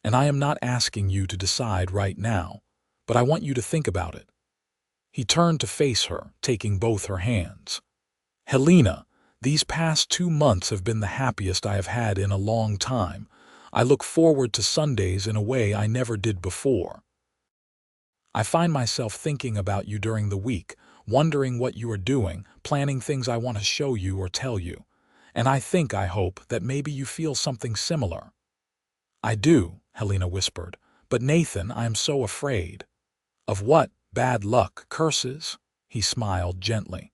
And I am not asking you to decide right now, but I want you to think about it." He turned to face her, taking both her hands. "Helena, these past 2 months have been the happiest I have had in a long time. I look forward to Sundays in a way I never did before. I find myself thinking about you during the week, wondering what you are doing, planning things I want to show you or tell you. And I hope, that maybe you feel something similar." "I do," Helena whispered. "But Nathan, I am so afraid." "Of what? Bad luck? Curses?" He smiled gently.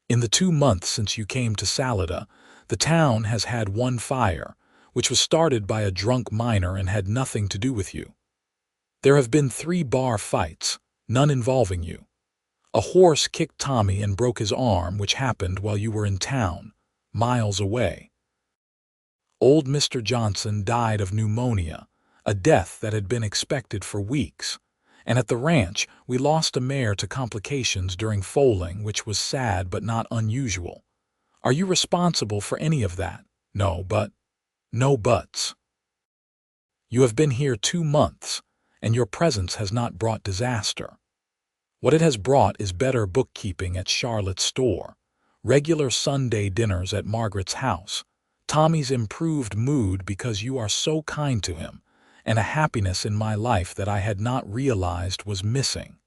"In the 2 months since you came to Salida, the town has had one fire, which was started by a drunk miner and had nothing to do with you. There have been 3 bar fights, none involving you. A horse kicked Tommy and broke his arm, which happened while you were in town, miles away. Old Mr. Johnson died of pneumonia, a death that had been expected for weeks. And at the ranch, we lost a mare to complications during foaling, which was sad but not unusual. Are you responsible for any of that? No, but... No buts. You have been here 2 months, and your presence has not brought disaster. What it has brought is better bookkeeping at Charlotte's store, regular Sunday dinners at Margaret's house, Tommy's improved mood because you are so kind to him, and a happiness in my life that I had not realized was missing."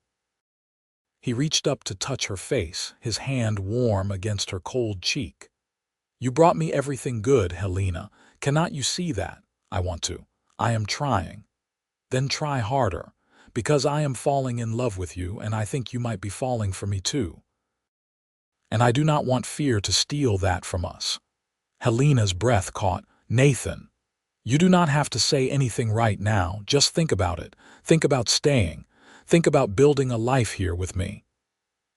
He reached up to touch her face, his hand warm against her cold cheek. "You brought me everything good, Helena. Cannot you see that? I want to. I am trying. Then try harder, because I am falling in love with you, and I think you might be falling for me too. And I do not want fear to steal that from us." Helena's breath caught. "Nathan, you do not have to say anything right now. Just think about it. Think about staying. Think about building a life here with me."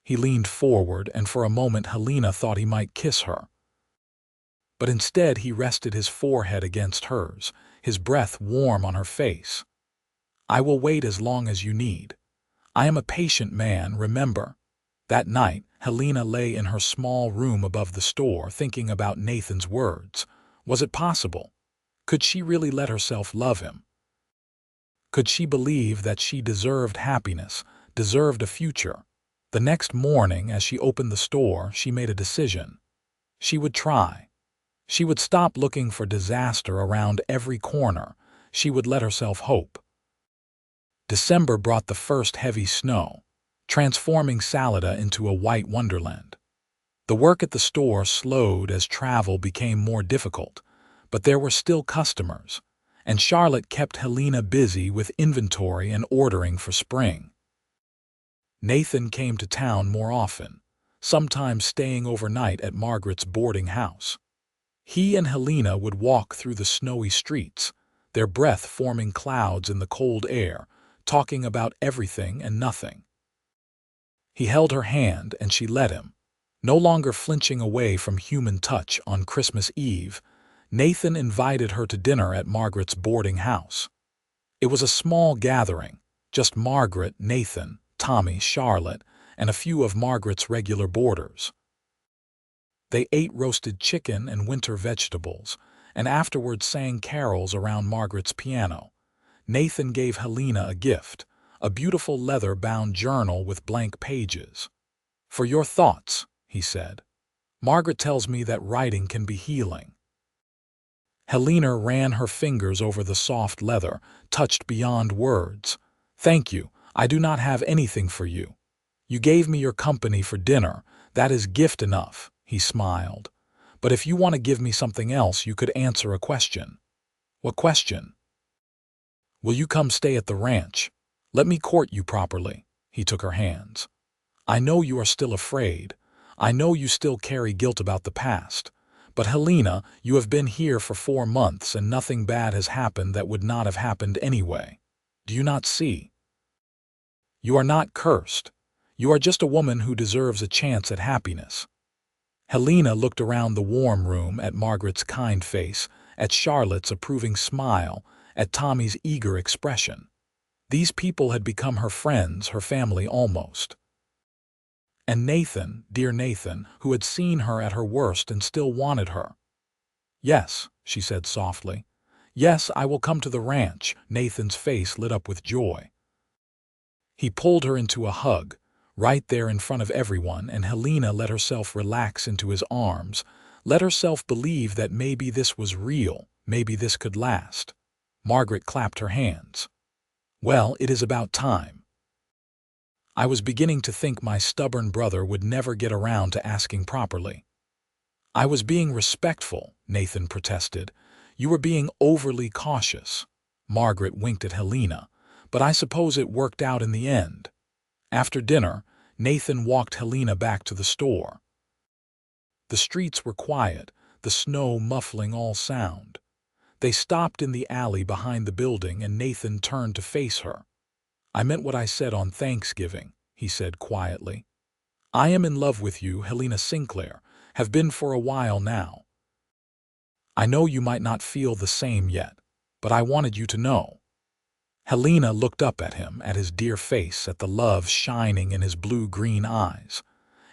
He leaned forward, and for a moment Helena thought he might kiss her. But instead he rested his forehead against hers, his breath warm on her face. "I will wait as long as you need. I am a patient man, remember." That night, Helena lay in her small room above the store, thinking about Nathan's words. Was it possible? Could she really let herself love him? Could she believe that she deserved happiness, deserved a future? The next morning, as she opened the store, she made a decision. She would try. She would stop looking for disaster around every corner. She would let herself hope. December brought the first heavy snow, transforming Salida into a white wonderland. The work at the store slowed as travel became more difficult, but there were still customers, and Charlotte kept Helena busy with inventory and ordering for spring. Nathan came to town more often, sometimes staying overnight at Margaret's boarding house. He and Helena would walk through the snowy streets, their breath forming clouds in the cold air, talking about everything and nothing. He held her hand and she let him. No longer flinching away from human touch on Christmas Eve, Nathan invited her to dinner at Margaret's boarding house. It was a small gathering, just Margaret, Nathan, Tommy, Charlotte, and a few of Margaret's regular boarders. They ate roasted chicken and winter vegetables, and afterwards sang carols around Margaret's piano. Nathan gave Helena a gift, a beautiful leather-bound journal with blank pages. "For your thoughts," he said. "Margaret tells me that writing can be healing." Helena ran her fingers over the soft leather, touched beyond words. "Thank you. I do not have anything for you. You gave me your company for dinner. That is gift enough," he smiled. "But if you want to give me something else, you could answer a question." "What question?" "Will you come stay at the ranch? Let me court you properly." He took her hands. "I know you are still afraid. I know you still carry guilt about the past. But Helena, you have been here for 4 months and nothing bad has happened that would not have happened anyway. Do you not see? You are not cursed. You are just a woman who deserves a chance at happiness." Helena looked around the warm room at Margaret's kind face, at Charlotte's approving smile, at Tommy's eager expression. These people had become her friends, her family almost. And Nathan, dear Nathan, who had seen her at her worst and still wanted her. "Yes," she said softly. "Yes, I will come to the ranch." Nathan's face lit up with joy. He pulled her into a hug, right there in front of everyone, and Helena let herself relax into his arms, let herself believe that maybe this was real, maybe this could last. Margaret clapped her hands. "Well, it is about time. I was beginning to think my stubborn brother would never get around to asking properly." "I was being respectful," Nathan protested. "You were being overly cautious." Margaret winked at Helena. "But I suppose it worked out in the end." After dinner, Nathan walked Helena back to the store. The streets were quiet, the snow muffling all sound. They stopped in the alley behind the building and Nathan turned to face her. "I meant what I said on Thanksgiving," he said quietly. "I am in love with you, Helena Sinclair, have been for a while now. I know you might not feel the same yet, but I wanted you to know." Helena looked up at him, at his dear face, at the love shining in his blue-green eyes,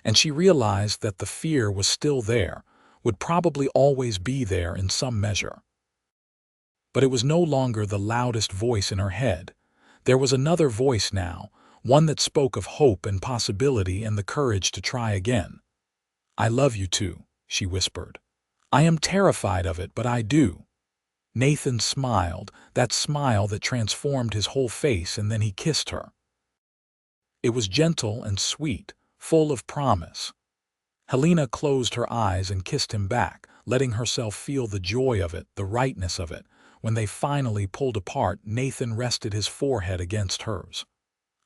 and she realized that the fear was still there, would probably always be there in some measure. But it was no longer the loudest voice in her head. There was another voice now, one that spoke of hope and possibility and the courage to try again. "I love you too," she whispered. "I am terrified of it, but I do." Nathan smiled, that smile that transformed his whole face, and then he kissed her. It was gentle and sweet, full of promise. Helena closed her eyes and kissed him back, letting herself feel the joy of it, the rightness of it. When they finally pulled apart, Nathan rested his forehead against hers.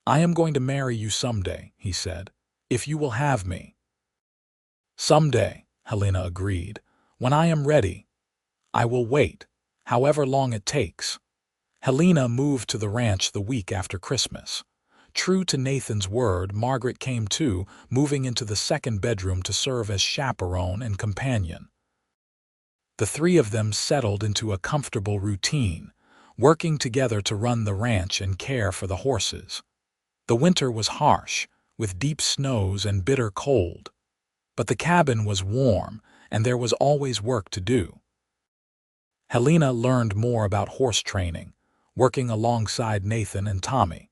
"I am going to marry you someday," he said, "if you will have me." "Someday," Helena agreed. "When I am ready. I will wait, however long it takes." Helena moved to the ranch the week after Christmas. True to Nathan's word, Margaret came too, moving into the second bedroom to serve as chaperone and companion. The three of them settled into a comfortable routine, working together to run the ranch and care for the horses. The winter was harsh, with deep snows and bitter cold. But the cabin was warm, and there was always work to do. Helena learned more about horse training, working alongside Nathan and Tommy.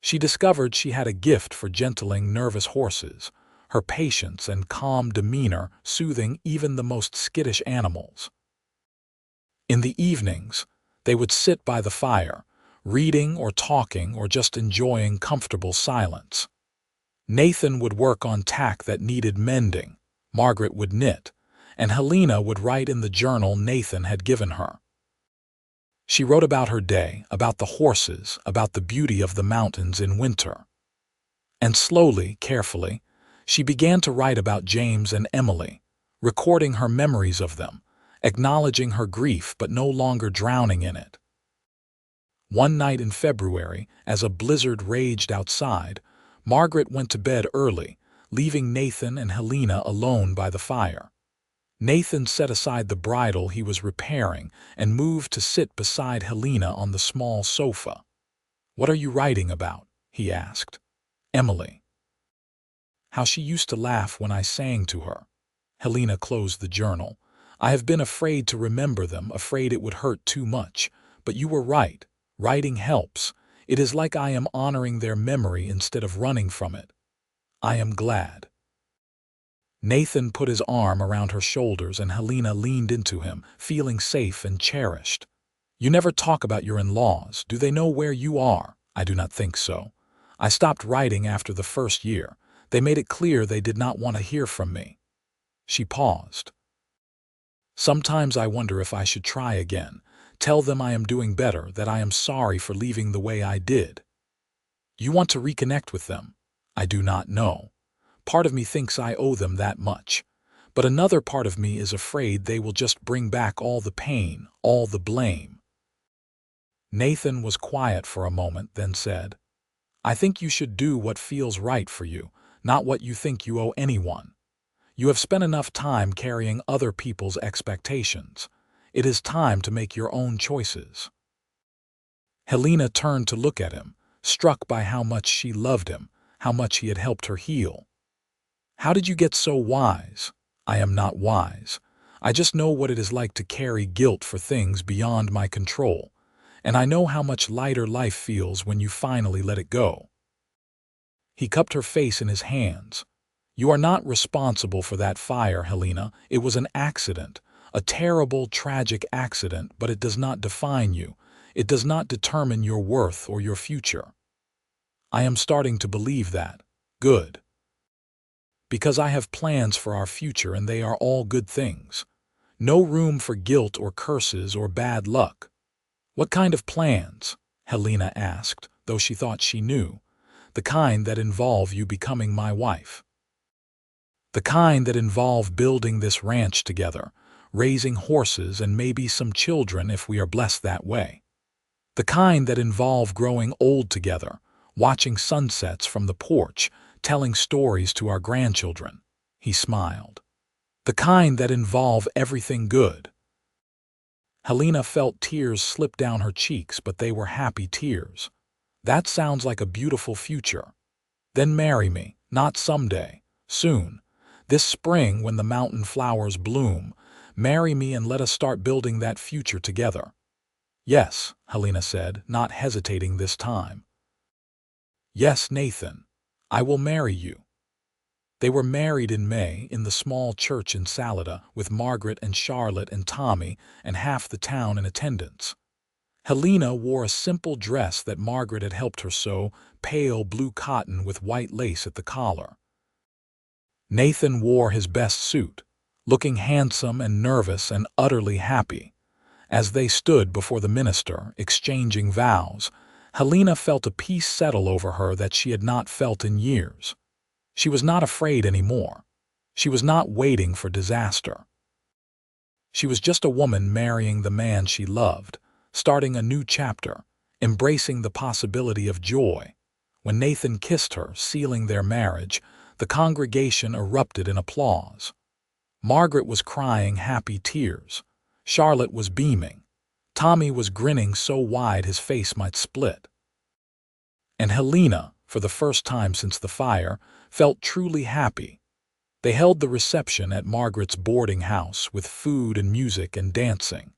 She discovered she had a gift for gentling nervous horses, her patience and calm demeanor soothing even the most skittish animals. In the evenings, they would sit by the fire, reading or talking or just enjoying comfortable silence. Nathan would work on tack that needed mending, Margaret would knit, and Helena would write in the journal Nathan had given her. She wrote about her day, about the horses, about the beauty of the mountains in winter. And slowly, carefully, she began to write about James and Emily, recording her memories of them, acknowledging her grief but no longer drowning in it. One night in February, as a blizzard raged outside, Margaret went to bed early, leaving Nathan and Helena alone by the fire. Nathan set aside the bridle he was repairing and moved to sit beside Helena on the small sofa. "What are you writing about?" he asked. "Emily. How she used to laugh when I sang to her." Helena closed the journal. "I have been afraid to remember them, afraid it would hurt too much. But you were right. Writing helps. It is like I am honoring their memory instead of running from it. I am glad." Nathan put his arm around her shoulders and Helena leaned into him, feeling safe and cherished. "You never talk about your in-laws. Do they know where you are?" "I do not think so. I stopped writing after the first year. They made it clear they did not want to hear from me." She paused. "Sometimes I wonder if I should try again. Tell them I am doing better, that I am sorry for leaving the way I did." "You want to reconnect with them?" "I do not know. Part of me thinks I owe them that much. But another part of me is afraid they will just bring back all the pain, all the blame." Nathan was quiet for a moment, then said, "I think you should do what feels right for you, not what you think you owe anyone. You have spent enough time carrying other people's expectations. It is time to make your own choices." Helena turned to look at him, struck by how much she loved him, how much he had helped her heal. "How did you get so wise?" "I am not wise. I just know what it is like to carry guilt for things beyond my control, and I know how much lighter life feels when you finally let it go." He cupped her face in his hands. "You are not responsible for that fire, Helena. It was an accident, a terrible, tragic accident, but it does not define you. It does not determine your worth or your future." "I am starting to believe that." "Good. Because I have plans for our future and they are all good things. No room for guilt or curses or bad luck." "What kind of plans?" Helena asked, though she thought she knew. "The kind that involve you becoming my wife. The kind that involve building this ranch together, raising horses and maybe some children if we are blessed that way. The kind that involve growing old together, watching sunsets from the porch, telling stories to our grandchildren." He smiled. "The kind that involve everything good." Helena felt tears slip down her cheeks, but they were happy tears. "That sounds like a beautiful future." "Then marry me, not someday, soon. This spring when the mountain flowers bloom, marry me and let us start building that future together." "Yes," Helena said, not hesitating this time. "Yes, Nathan. I will marry you." They were married in May in the small church in Salida with Margaret and Charlotte and Tommy and half the town in attendance. Helena wore a simple dress that Margaret had helped her sew, pale blue cotton with white lace at the collar. Nathan wore his best suit, looking handsome and nervous and utterly happy. As they stood before the minister, exchanging vows, Helena felt a peace settle over her that she had not felt in years. She was not afraid anymore. She was not waiting for disaster. She was just a woman marrying the man she loved, starting a new chapter, embracing the possibility of joy. When Nathan kissed her, sealing their marriage, the congregation erupted in applause. Margaret was crying happy tears. Charlotte was beaming. Tommy was grinning so wide his face might split. And Helena, for the first time since the fire, felt truly happy. They held the reception at Margaret's boarding house with food and music and dancing.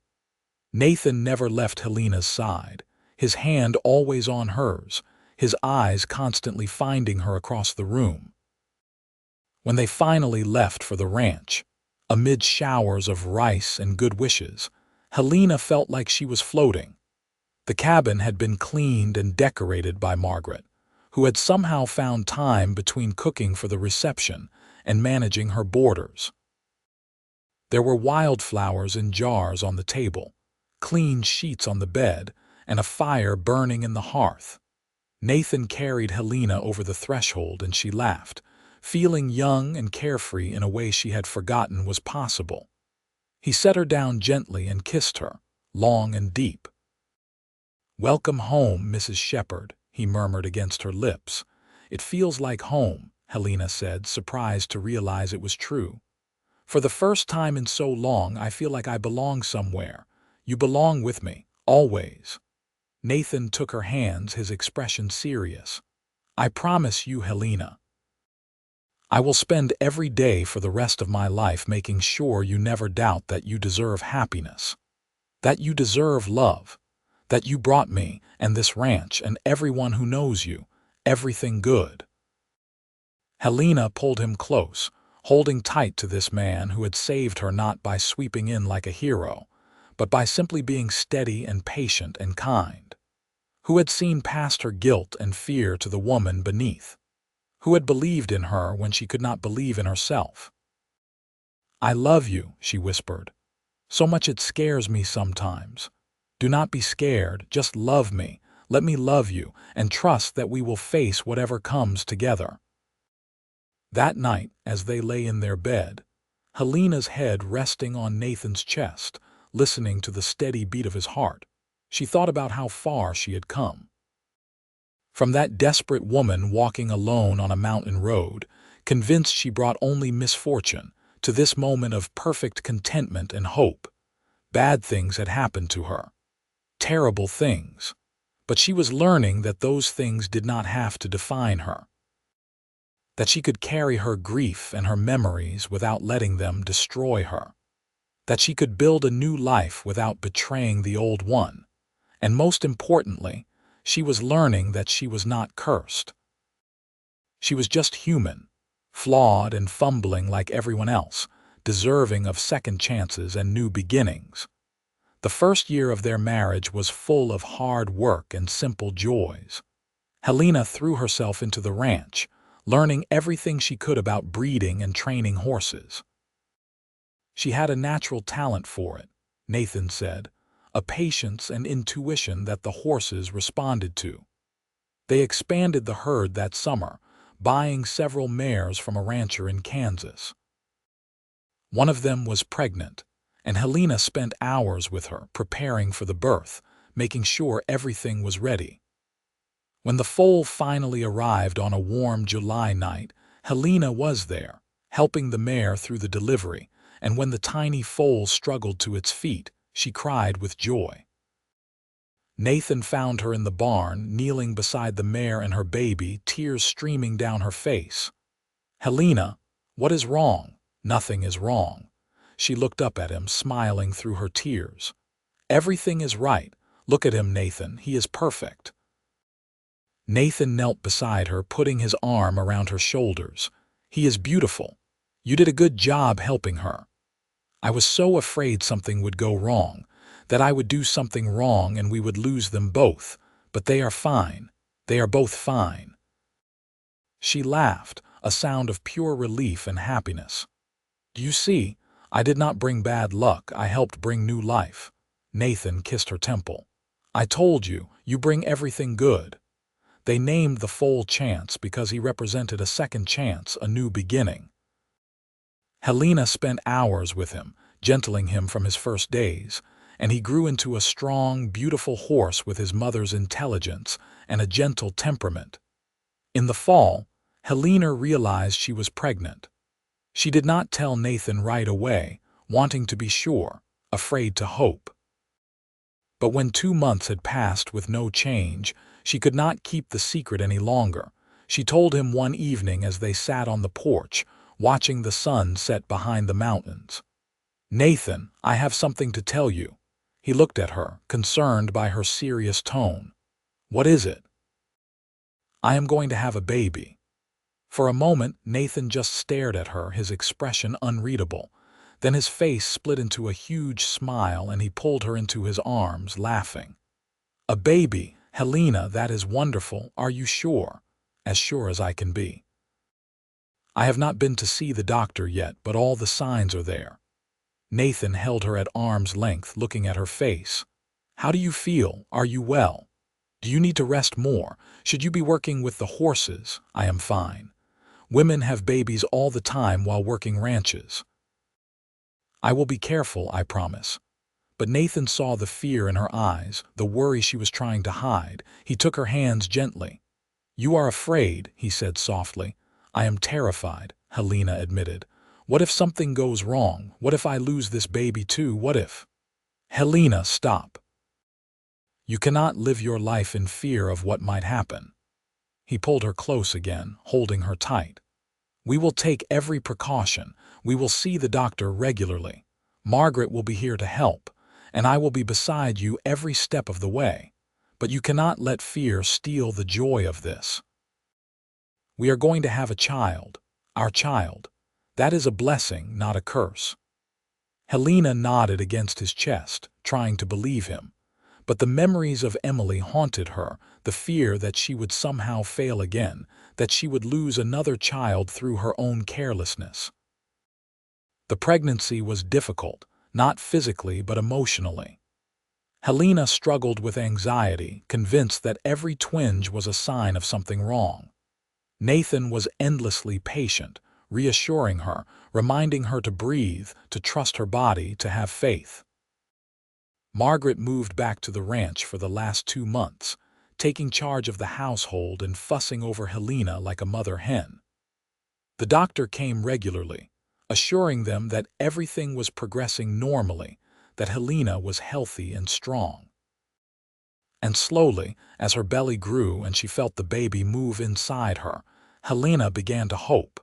Nathan never left Helena's side, his hand always on hers, his eyes constantly finding her across the room. When they finally left for the ranch, amid showers of rice and good wishes, Helena felt like she was floating. The cabin had been cleaned and decorated by Margaret, who had somehow found time between cooking for the reception and managing her boarders. There were wildflowers in jars on the table, clean sheets on the bed, and a fire burning in the hearth. Nathan carried Helena over the threshold and she laughed, feeling young and carefree in a way she had forgotten was possible. He set her down gently and kissed her, long and deep. "Welcome home, Mrs. Shepherd," he murmured against her lips. "It feels like home," Helena said, surprised to realize it was true. "For the first time in so long, I feel like I belong somewhere. You belong with me, always." Nathan took her hands, his expression serious. "I promise you, Helena, I will spend every day for the rest of my life making sure you never doubt that you deserve happiness, that you deserve love, that you brought me and this ranch and everyone who knows you, everything good." Helena pulled him close, holding tight to this man who had saved her not by sweeping in like a hero, but by simply being steady and patient and kind, who had seen past her guilt and fear to the woman beneath, who had believed in her when she could not believe in herself. "I love you," she whispered. "So much it scares me sometimes. Do not be scared, just love me, let me love you, and trust that we will face whatever comes together." That night, as they lay in their bed, Helena's head resting on Nathan's chest, listening to the steady beat of his heart, she thought about how far she had come. From that desperate woman walking alone on a mountain road, convinced she brought only misfortune, to this moment of perfect contentment and hope. Bad things had happened to her. Terrible things. But she was learning that those things did not have to define her. That she could carry her grief and her memories without letting them destroy her. That she could build a new life without betraying the old one. And most importantly, she was learning that she was not cursed. She was just human, flawed and fumbling like everyone else, deserving of second chances and new beginnings. The first year of their marriage was full of hard work and simple joys. Helena threw herself into the ranch, learning everything she could about breeding and training horses. She had a natural talent for it, Nathan said, a patience and intuition that the horses responded to. They expanded the herd that summer, buying several mares from a rancher in Kansas. One of them was pregnant, and Helena spent hours with her preparing for the birth, making sure everything was ready. When the foal finally arrived on a warm July night, Helena was there, helping the mare through the delivery, and when the tiny foal struggled to its feet, she cried with joy. Nathan found her in the barn, kneeling beside the mare and her baby, tears streaming down her face. "Helena, what is wrong?" "Nothing is wrong." She looked up at him, smiling through her tears. "Everything is right. Look at him, Nathan. He is perfect." Nathan knelt beside her, putting his arm around her shoulders. "He is beautiful. You did a good job helping her. I was so afraid something would go wrong, that I would do something wrong and we would lose them both, but they are fine. They are both fine." She laughed, a sound of pure relief and happiness. "Do you see? I did not bring bad luck, I helped bring new life." Nathan kissed her temple. "I told you, you bring everything good." They named the foal Chance because he represented a second chance, a new beginning. Helena spent hours with him, gentling him from his first days, and he grew into a strong, beautiful horse with his mother's intelligence and a gentle temperament. In the fall, Helena realized she was pregnant. She did not tell Nathan right away, wanting to be sure, afraid to hope. But when 2 months had passed with no change, she could not keep the secret any longer. She told him one evening as they sat on the porch, watching the sun set behind the mountains. "Nathan, I have something to tell you." He looked at her, concerned by her serious tone. "What is it?" "I am going to have a baby." For a moment, Nathan just stared at her, his expression unreadable. Then his face split into a huge smile and he pulled her into his arms, laughing. "A baby, Helena, that is wonderful. Are you sure?" "As sure as I can be." I have not been to see the doctor yet, but all the signs are there. Nathan held her at arm's length, looking at her face. How do you feel? Are you well? Do you need to rest more? Should you be working with the horses? I am fine. Women have babies all the time while working ranches. I will be careful, I promise. But Nathan saw the fear in her eyes, the worry she was trying to hide. He took her hands gently. You are afraid, he said softly. I am terrified, Helena admitted. What if something goes wrong? What if I lose this baby too? What if? Helena, stop. You cannot live your life in fear of what might happen. He pulled her close again, holding her tight. We will take every precaution. We will see the doctor regularly. Margaret will be here to help, and I will be beside you every step of the way. But you cannot let fear steal the joy of this. We are going to have a child, our child. That is a blessing, not a curse. Helena nodded against his chest, trying to believe him. But the memories of Emily haunted her, the fear that she would somehow fail again, that she would lose another child through her own carelessness. The pregnancy was difficult, not physically but emotionally. Helena struggled with anxiety, convinced that every twinge was a sign of something wrong. Nathan was endlessly patient, reassuring her, reminding her to breathe, to trust her body, to have faith. Margaret moved back to the ranch for the last 2 months, taking charge of the household and fussing over Helena like a mother hen. The doctor came regularly, assuring them that everything was progressing normally, that Helena was healthy and strong. And slowly, as her belly grew and she felt the baby move inside her, Helena began to hope.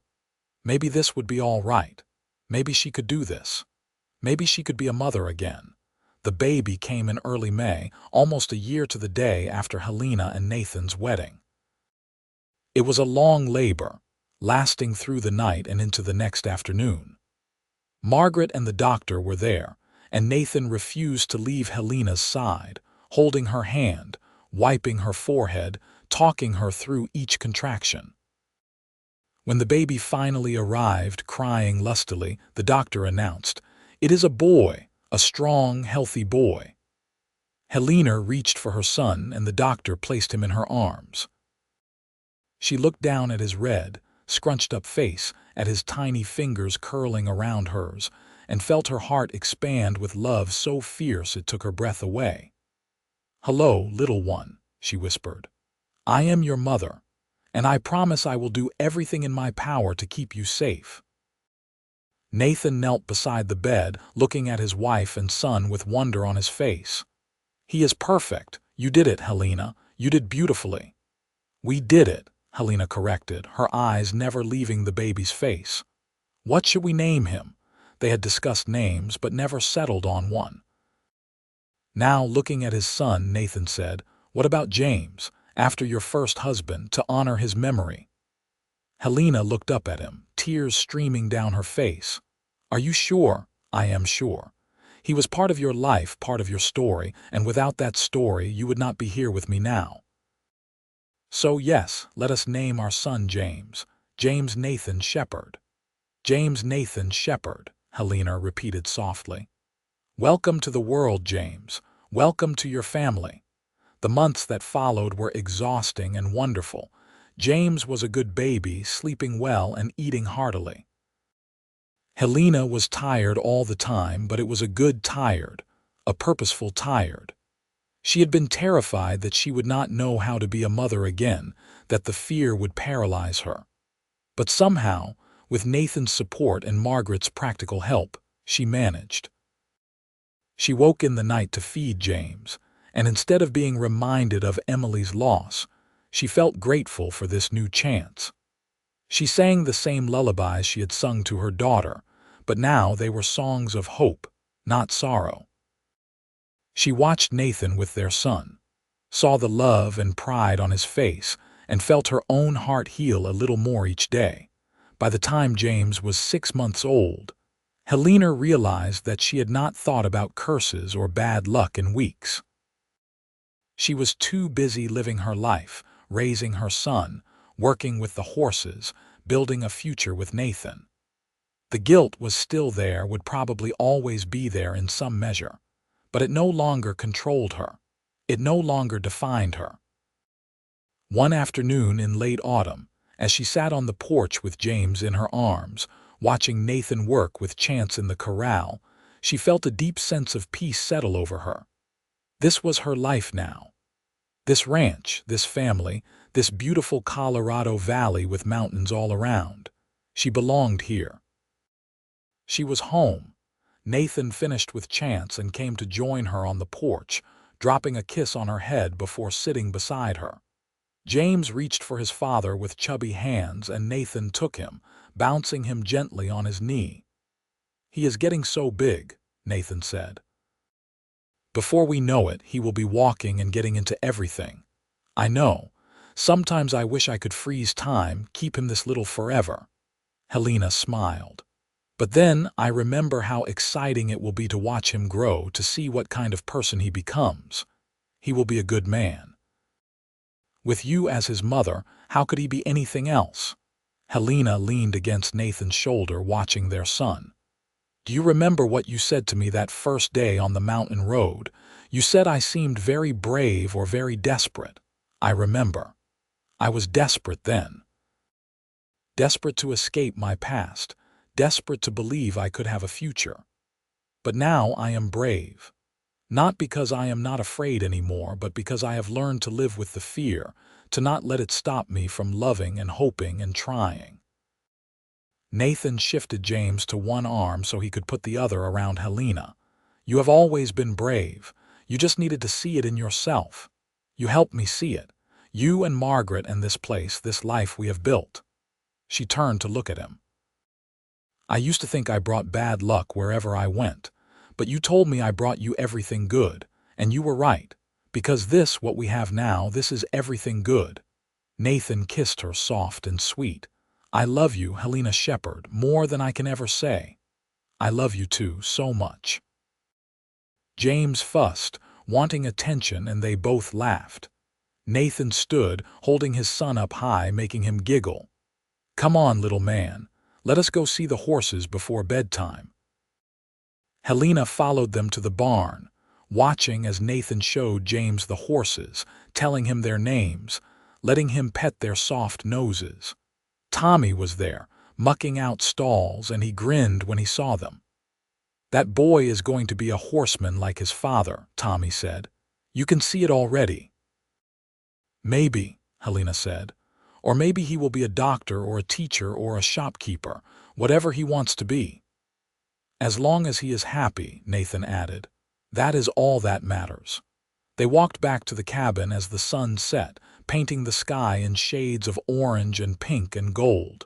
Maybe this would be all right. Maybe she could do this. Maybe she could be a mother again. The baby came in early May, almost a year to the day after Helena and Nathan's wedding. It was a long labor, lasting through the night and into the next afternoon. Margaret and the doctor were there, and Nathan refused to leave Helena's side, holding her hand, wiping her forehead, talking her through each contraction. When the baby finally arrived, crying lustily, the doctor announced, "It is a boy, a strong, healthy boy." Helena reached for her son, and the doctor placed him in her arms. She looked down at his red, scrunched-up face, at his tiny fingers curling around hers, and felt her heart expand with love so fierce it took her breath away. "Hello, little one," she whispered. "I am your mother, and I promise I will do everything in my power to keep you safe." Nathan knelt beside the bed, looking at his wife and son with wonder on his face. "He is perfect. You did it, Helena. You did beautifully." "We did it," Helena corrected, her eyes never leaving the baby's face. "What should we name him?" They had discussed names, but never settled on one. Now, looking at his son, Nathan said, "What about James, after your first husband, to honor his memory?" Helena looked up at him, tears streaming down her face. "Are you sure?" "I am sure. He was part of your life, part of your story, and without that story you would not be here with me now. So yes, let us name our son James, James Nathan Shepherd." "James Nathan Shepherd," Helena repeated softly. "Welcome to the world, James. Welcome to your family." The months that followed were exhausting and wonderful. James was a good baby, sleeping well and eating heartily. Helena was tired all the time, but it was a good tired, a purposeful tired. She had been terrified that she would not know how to be a mother again, that the fear would paralyze her. But somehow, with Nathan's support and Margaret's practical help, she managed. She woke in the night to feed James, and instead of being reminded of Emily's loss, she felt grateful for this new chance. She sang the same lullabies she had sung to her daughter, but now they were songs of hope, not sorrow. She watched Nathan with their son, saw the love and pride on his face, and felt her own heart heal a little more each day. By the time James was 6 months old, Helena realized that she had not thought about curses or bad luck in weeks. She was too busy living her life, raising her son, working with the horses, building a future with Nathan. The guilt was still there, would probably always be there in some measure, but it no longer controlled her. It no longer defined her. One afternoon in late autumn, as she sat on the porch with James in her arms, watching Nathan work with Chance in the corral, she felt a deep sense of peace settle over her. This was her life now. This ranch, this family, this beautiful Colorado valley with mountains all around. She belonged here. She was home. Nathan finished with Chance and came to join her on the porch, dropping a kiss on her head before sitting beside her. James reached for his father with chubby hands, and Nathan took him, bouncing him gently on his knee. "He is getting so big," Nathan said. "Before we know it, he will be walking and getting into everything. I know. Sometimes I wish I could freeze time, keep him this little forever." Helena smiled. "But then I remember how exciting it will be to watch him grow, to see what kind of person he becomes. He will be a good man. With you as his mother, how could he be anything else?" Helena leaned against Nathan's shoulder, watching their son. "Do you remember what you said to me that first day on the mountain road? You said I seemed very brave or very desperate. I remember. I was desperate then. Desperate to escape my past, desperate to believe I could have a future. But now I am brave. Not because I am not afraid anymore, but because I have learned to live with the fear, to not let it stop me from loving and hoping and trying." Nathan shifted James to one arm so he could put the other around Helena. "You have always been brave. You just needed to see it in yourself. You helped me see it. You and Margaret and this place, this life we have built." She turned to look at him. "I used to think I brought bad luck wherever I went. But you told me I brought you everything good, and you were right, because this, what we have now, this is everything good." Nathan kissed her soft and sweet. "I love you, Helena Shepherd, more than I can ever say. I love you too, so much." James fussed, wanting attention, and they both laughed. Nathan stood, holding his son up high, making him giggle. "Come on, little man, let us go see the horses before bedtime." Helena followed them to the barn, watching as Nathan showed James the horses, telling him their names, letting him pet their soft noses. Tommy was there, mucking out stalls, and he grinned when he saw them. "That boy is going to be a horseman like his father," Tommy said. "You can see it already." "Maybe," Helena said. "Or maybe he will be a doctor or a teacher or a shopkeeper, whatever he wants to be. As long as he is happy," Nathan added. "That is all that matters." They walked back to the cabin as the sun set, painting the sky in shades of orange and pink and gold.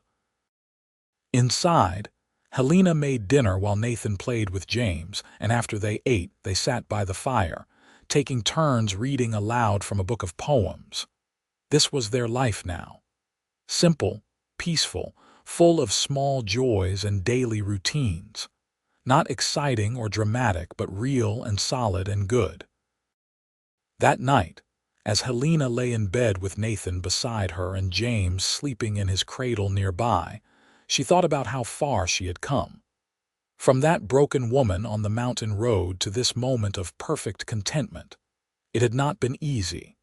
Inside, Helena made dinner while Nathan played with James, and after they ate, they sat by the fire, taking turns reading aloud from a book of poems. This was their life now. Simple, peaceful, full of small joys and daily routines. Not exciting or dramatic, but real and solid and good. That night, as Helena lay in bed with Nathan beside her and James sleeping in his cradle nearby, she thought about how far she had come. From that broken woman on the mountain road to this moment of perfect contentment. It had not been easy.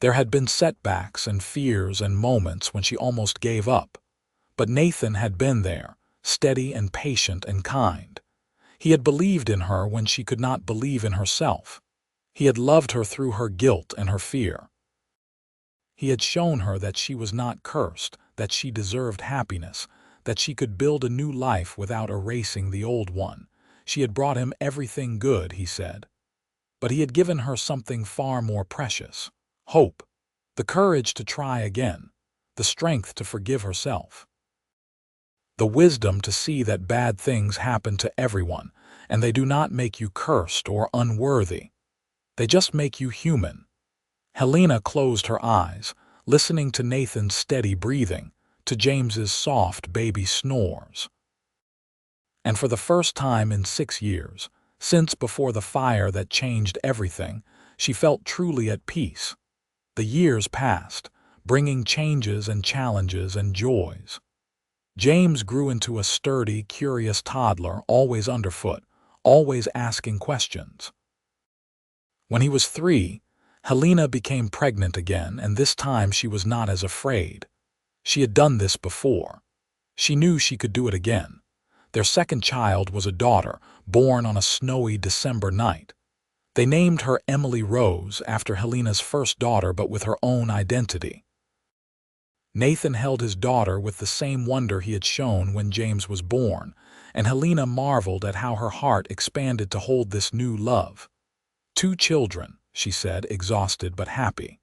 There had been setbacks and fears and moments when she almost gave up. But Nathan had been there, steady and patient and kind. He had believed in her when she could not believe in herself. He had loved her through her guilt and her fear. He had shown her that she was not cursed, that she deserved happiness, that she could build a new life without erasing the old one. She had brought him everything good, he said. But he had given her something far more precious: hope, the courage to try again, the strength to forgive herself. The wisdom to see that bad things happen to everyone, and they do not make you cursed or unworthy. They just make you human. Helena closed her eyes, listening to Nathan's steady breathing, to James's soft baby snores. And for the first time in 6 years, since before the fire that changed everything, she felt truly at peace. The years passed, bringing changes and challenges and joys. James grew into a sturdy, curious toddler, always underfoot, always asking questions. When he was 3, Helena became pregnant again, and this time she was not as afraid. She had done this before. She knew she could do it again. Their second child was a daughter, born on a snowy December night. They named her Emily Rose after Helena's first daughter, but with her own identity. Nathan held his daughter with the same wonder he had shown when James was born, and Helena marveled at how her heart expanded to hold this new love. 2 children, she said, exhausted but happy.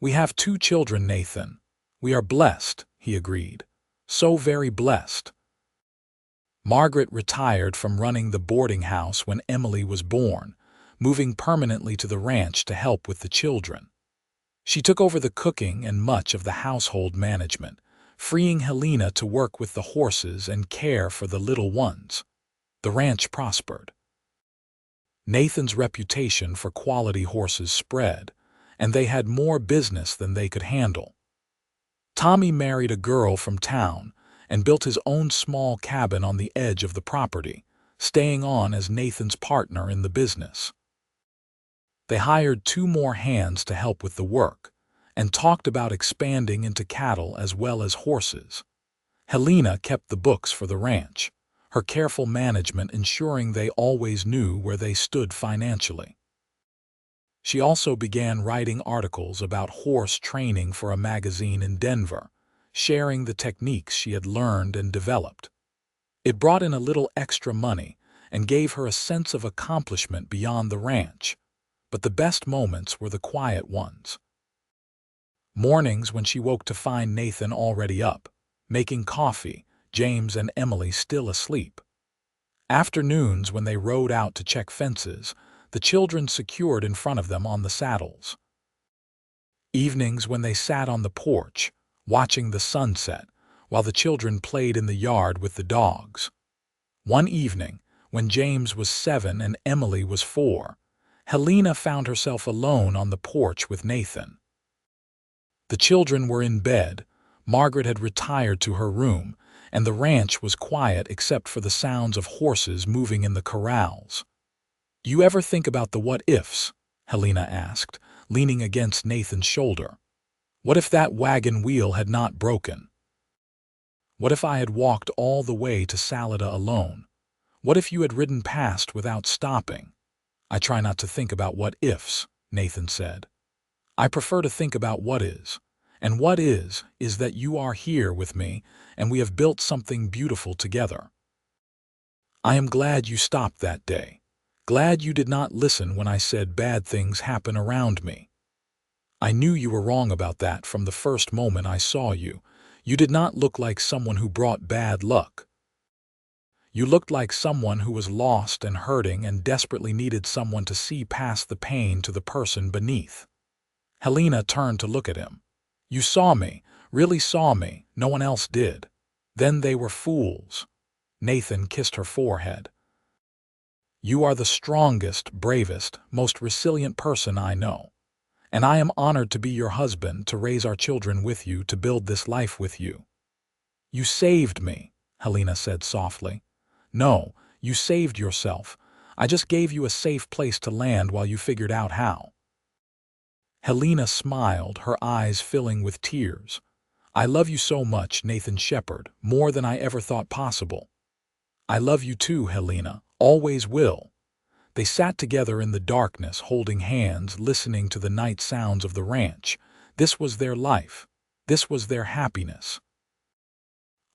We have 2 children, Nathan. We are blessed, he agreed. So very blessed. Margaret retired from running the boarding house when Emily was born, moving permanently to the ranch to help with the children. She took over the cooking and much of the household management, freeing Helena to work with the horses and care for the little ones. The ranch prospered. Nathan's reputation for quality horses spread, and they had more business than they could handle. Tommy married a girl from town and built his own small cabin on the edge of the property, staying on as Nathan's partner in the business. They hired 2 more hands to help with the work, and talked about expanding into cattle as well as horses. Helena kept the books for the ranch, her careful management ensuring they always knew where they stood financially. She also began writing articles about horse training for a magazine in Denver, sharing the techniques she had learned and developed. It brought in a little extra money and gave her a sense of accomplishment beyond the ranch, but the best moments were the quiet ones. Mornings when she woke to find Nathan already up, making coffee, James and Emily still asleep. Afternoons when they rode out to check fences, the children secured in front of them on the saddles. Evenings when they sat on the porch, watching the sunset, while the children played in the yard with the dogs. One evening, when James was 7 and Emily was 4, Helena found herself alone on the porch with Nathan. The children were in bed, Margaret had retired to her room, and the ranch was quiet except for the sounds of horses moving in the corrals. "You ever think about the what-ifs?" Helena asked, leaning against Nathan's shoulder. "What if that wagon wheel had not broken? What if I had walked all the way to Salida alone? What if you had ridden past without stopping?" "I try not to think about what-ifs," Nathan said. "I prefer to think about what is. And what is that you are here with me and we have built something beautiful together. I am glad you stopped that day. Glad you did not listen when I said bad things happen around me. I knew you were wrong about that from the first moment I saw you. You did not look like someone who brought bad luck. You looked like someone who was lost and hurting and desperately needed someone to see past the pain to the person beneath." Helena turned to look at him. "You saw me, really saw me, no one else did. Then they were fools." Nathan kissed her forehead. "You are the strongest, bravest, most resilient person I know. And I am honored to be your husband, to raise our children with you, to build this life with you." "You saved me," Helena said softly. "No, you saved yourself. I just gave you a safe place to land while you figured out how." Helena smiled, her eyes filling with tears. "I love you so much, Nathan Shepard, more than I ever thought possible." "I love you too, Helena, always will." They sat together in the darkness, holding hands, listening to the night sounds of the ranch. This was their life. This was their happiness.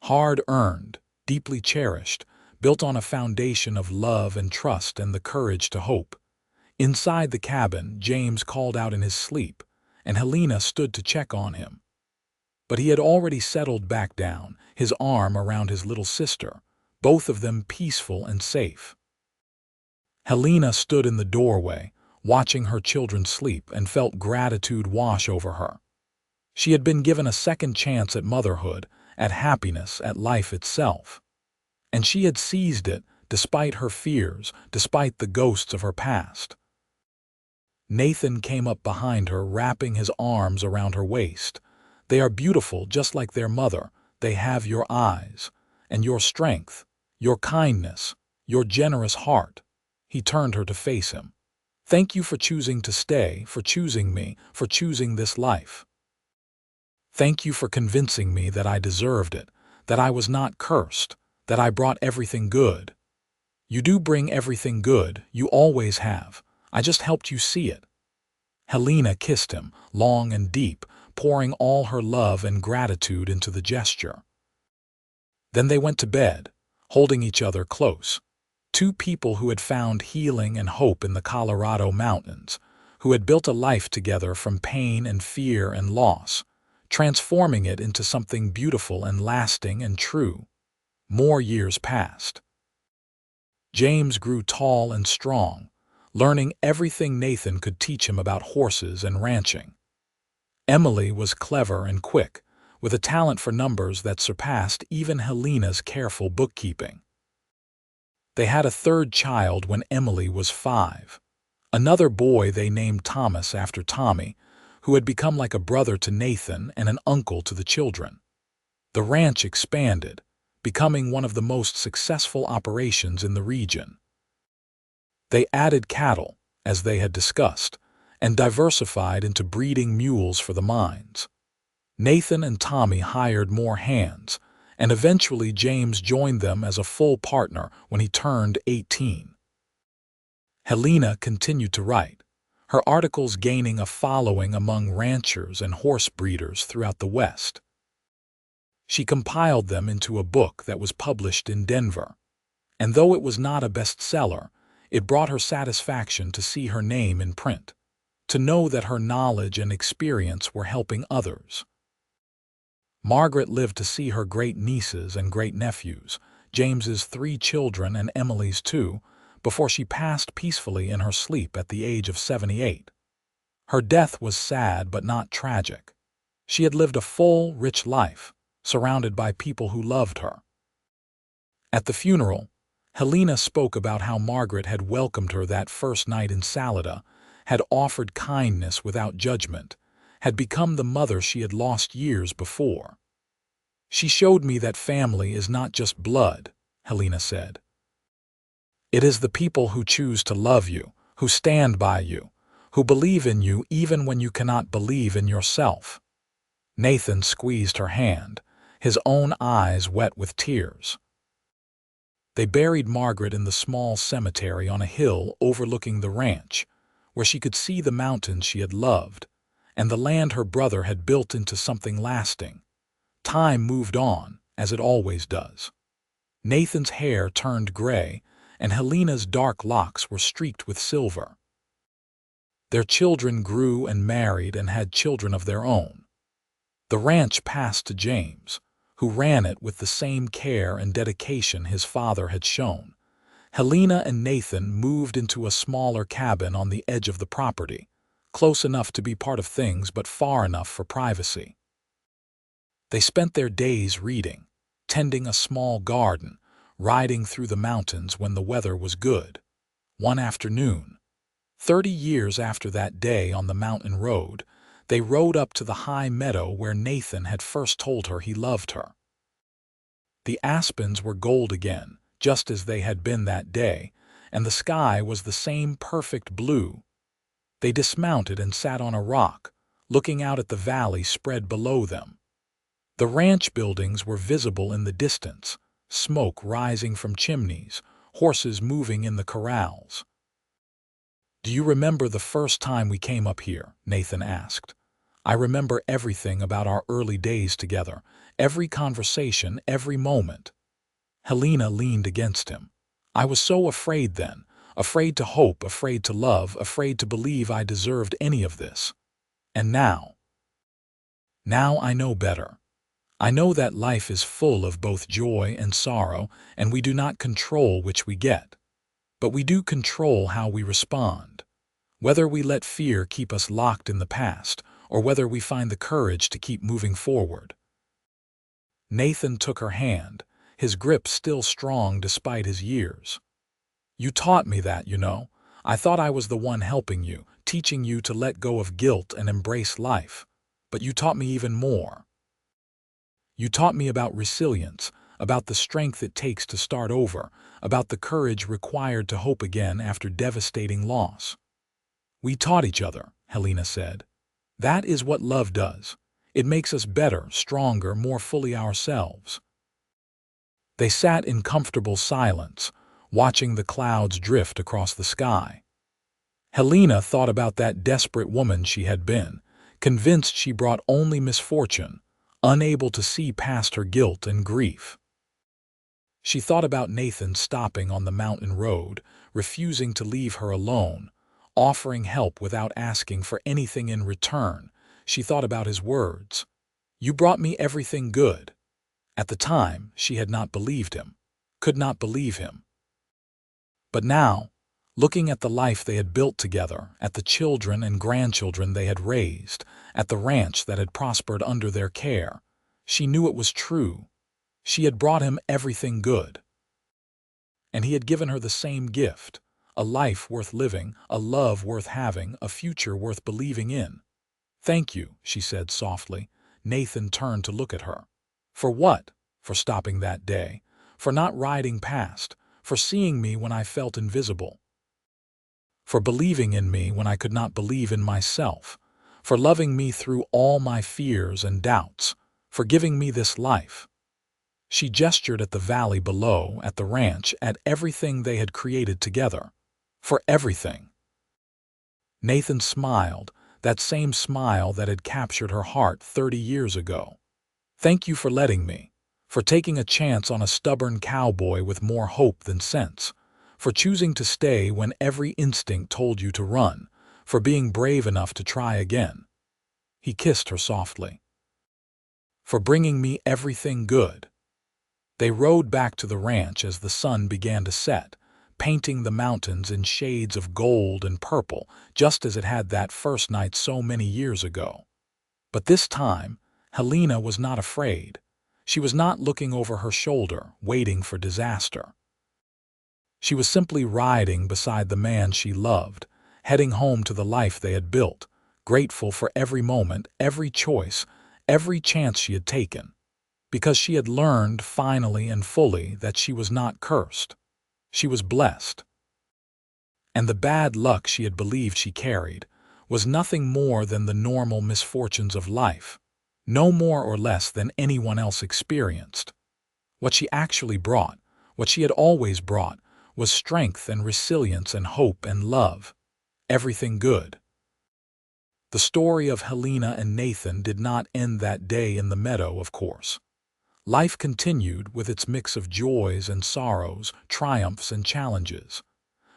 Hard-earned, deeply cherished, built on a foundation of love and trust and the courage to hope. Inside the cabin, James called out in his sleep, and Helena stood to check on him. But he had already settled back down, his arm around his little sister, both of them peaceful and safe. Helena stood in the doorway, watching her children sleep, and felt gratitude wash over her. She had been given a second chance at motherhood, at happiness, at life itself. And she had seized it, despite her fears, despite the ghosts of her past. Nathan came up behind her, wrapping his arms around her waist. They are beautiful just like their mother. They have your eyes, and your strength, your kindness, your generous heart." He turned her to face him. "Thank you for choosing to stay, for choosing me, for choosing this life. Thank you for convincing me that I deserved it, that I was not cursed, that I brought everything good. You do bring everything good, you always have. I just helped you see it." Helena kissed him, long and deep, pouring all her love and gratitude into the gesture. Then they went to bed, holding each other close. Two people who had found healing and hope in the Colorado mountains, who had built a life together from pain and fear and loss, transforming it into something beautiful and lasting and true. More years passed. James grew tall and strong, learning everything Nathan could teach him about horses and ranching. Emily was clever and quick, with a talent for numbers that surpassed even Helena's careful bookkeeping. They had a third child when Emily was 5. Another boy they named Thomas after Tommy, who had become like a brother to Nathan and an uncle to the children. The ranch expanded, becoming one of the most successful operations in the region. They added cattle, as they had discussed, and diversified into breeding mules for the mines. Nathan and Tommy hired more hands, and eventually James joined them as a full partner when he turned 18. Helena continued to write, her articles gaining a following among ranchers and horse breeders throughout the West. She compiled them into a book that was published in Denver, and though it was not a bestseller, it brought her satisfaction to see her name in print, to know that her knowledge and experience were helping others. Margaret lived to see her great-nieces and great-nephews, James's 3 children and Emily's 2, before she passed peacefully in her sleep at the age of 78. Her death was sad but not tragic. She had lived a full, rich life, surrounded by people who loved her. At the funeral, Helena spoke about how Margaret had welcomed her that first night in Salida, had offered kindness without judgment, had become the mother she had lost years before. "She showed me that family is not just blood," Helena said. "It is the people who choose to love you, who stand by you, who believe in you even when you cannot believe in yourself." Nathan squeezed her hand, his own eyes wet with tears. They buried Margaret in the small cemetery on a hill overlooking the ranch, where she could see the mountains she had loved, and the land her brother had built into something lasting. Time moved on, as it always does. Nathan's hair turned gray, and Helena's dark locks were streaked with silver. Their children grew and married and had children of their own. The ranch passed to James, who ran it with the same care and dedication his father had shown. Helena and Nathan moved into a smaller cabin on the edge of the property, close enough to be part of things but far enough for privacy. They spent their days reading, tending a small garden, riding through the mountains when the weather was good. One afternoon, 30 years after that day on the mountain road, they rode up to the high meadow where Nathan had first told her he loved her. The aspens were gold again, just as they had been that day, and the sky was the same perfect blue. They dismounted and sat on a rock, looking out at the valley spread below them. The ranch buildings were visible in the distance, smoke rising from chimneys, horses moving in the corrals. "Do you remember the first time we came up here?" Nathan asked. "I remember everything about our early days together, every conversation, every moment." Helena leaned against him. "I was so afraid then, afraid to hope, afraid to love, afraid to believe I deserved any of this. And now I know better. I know that life is full of both joy and sorrow, and we do not control which we get. But we do control how we respond. Whether we let fear keep us locked in the past, or whether we find the courage to keep moving forward." Nathan took her hand, his grip still strong despite his years. "You taught me that, you know. I thought I was the one helping you, teaching you to let go of guilt and embrace life. but you taught me even more. You taught me about resilience, about the strength it takes to start over, about the courage required to hope again after devastating loss. We taught each other, Helena said. That is what love does. It makes us better, stronger, more fully ourselves. They sat in comfortable silence, watching the clouds drift across the sky. Helena thought about that desperate woman she had been, convinced she brought only misfortune, unable to see past her guilt and grief. She thought about Nathan stopping on the mountain road, refusing to leave her alone, offering help without asking for anything in return. She thought about his words. "You brought me everything good." At the time, she had not believed him, could not believe him. But now, looking at the life they had built together, at the children and grandchildren they had raised, at the ranch that had prospered under their care, she knew it was true. She had brought him everything good. And he had given her the same gift, a life worth living, a love worth having, a future worth believing in. "Thank you," she said softly. Nathan turned to look at her. "For what?" "For stopping that day, for not riding past, for seeing me when I felt invisible, for believing in me when I could not believe in myself, for loving me through all my fears and doubts, for giving me this life." She gestured at the valley below, at the ranch, at everything they had created together. "For everything." Nathan smiled, that same smile that had captured her heart 30 years ago. "Thank you for letting me, for taking a chance on a stubborn cowboy with more hope than sense, for choosing to stay when every instinct told you to run, for being brave enough to try again." He kissed her softly. "For bringing me everything good." They rode back to the ranch as the sun began to set, painting the mountains in shades of gold and purple, just as it had that first night so many years ago. But this time, Helena was not afraid. She was not looking over her shoulder, waiting for disaster. She was simply riding beside the man she loved, heading home to the life they had built, grateful for every moment, every choice, every chance she had taken, because she had learned finally and fully that she was not cursed. She was blessed. And the bad luck she had believed she carried was nothing more than the normal misfortunes of life, no more or less than anyone else experienced. What she actually brought, what she had always brought, was strength and resilience and hope and love. Everything good. The story of Helena and Nathan did not end that day in the meadow, of course. Life continued with its mix of joys and sorrows, triumphs and challenges.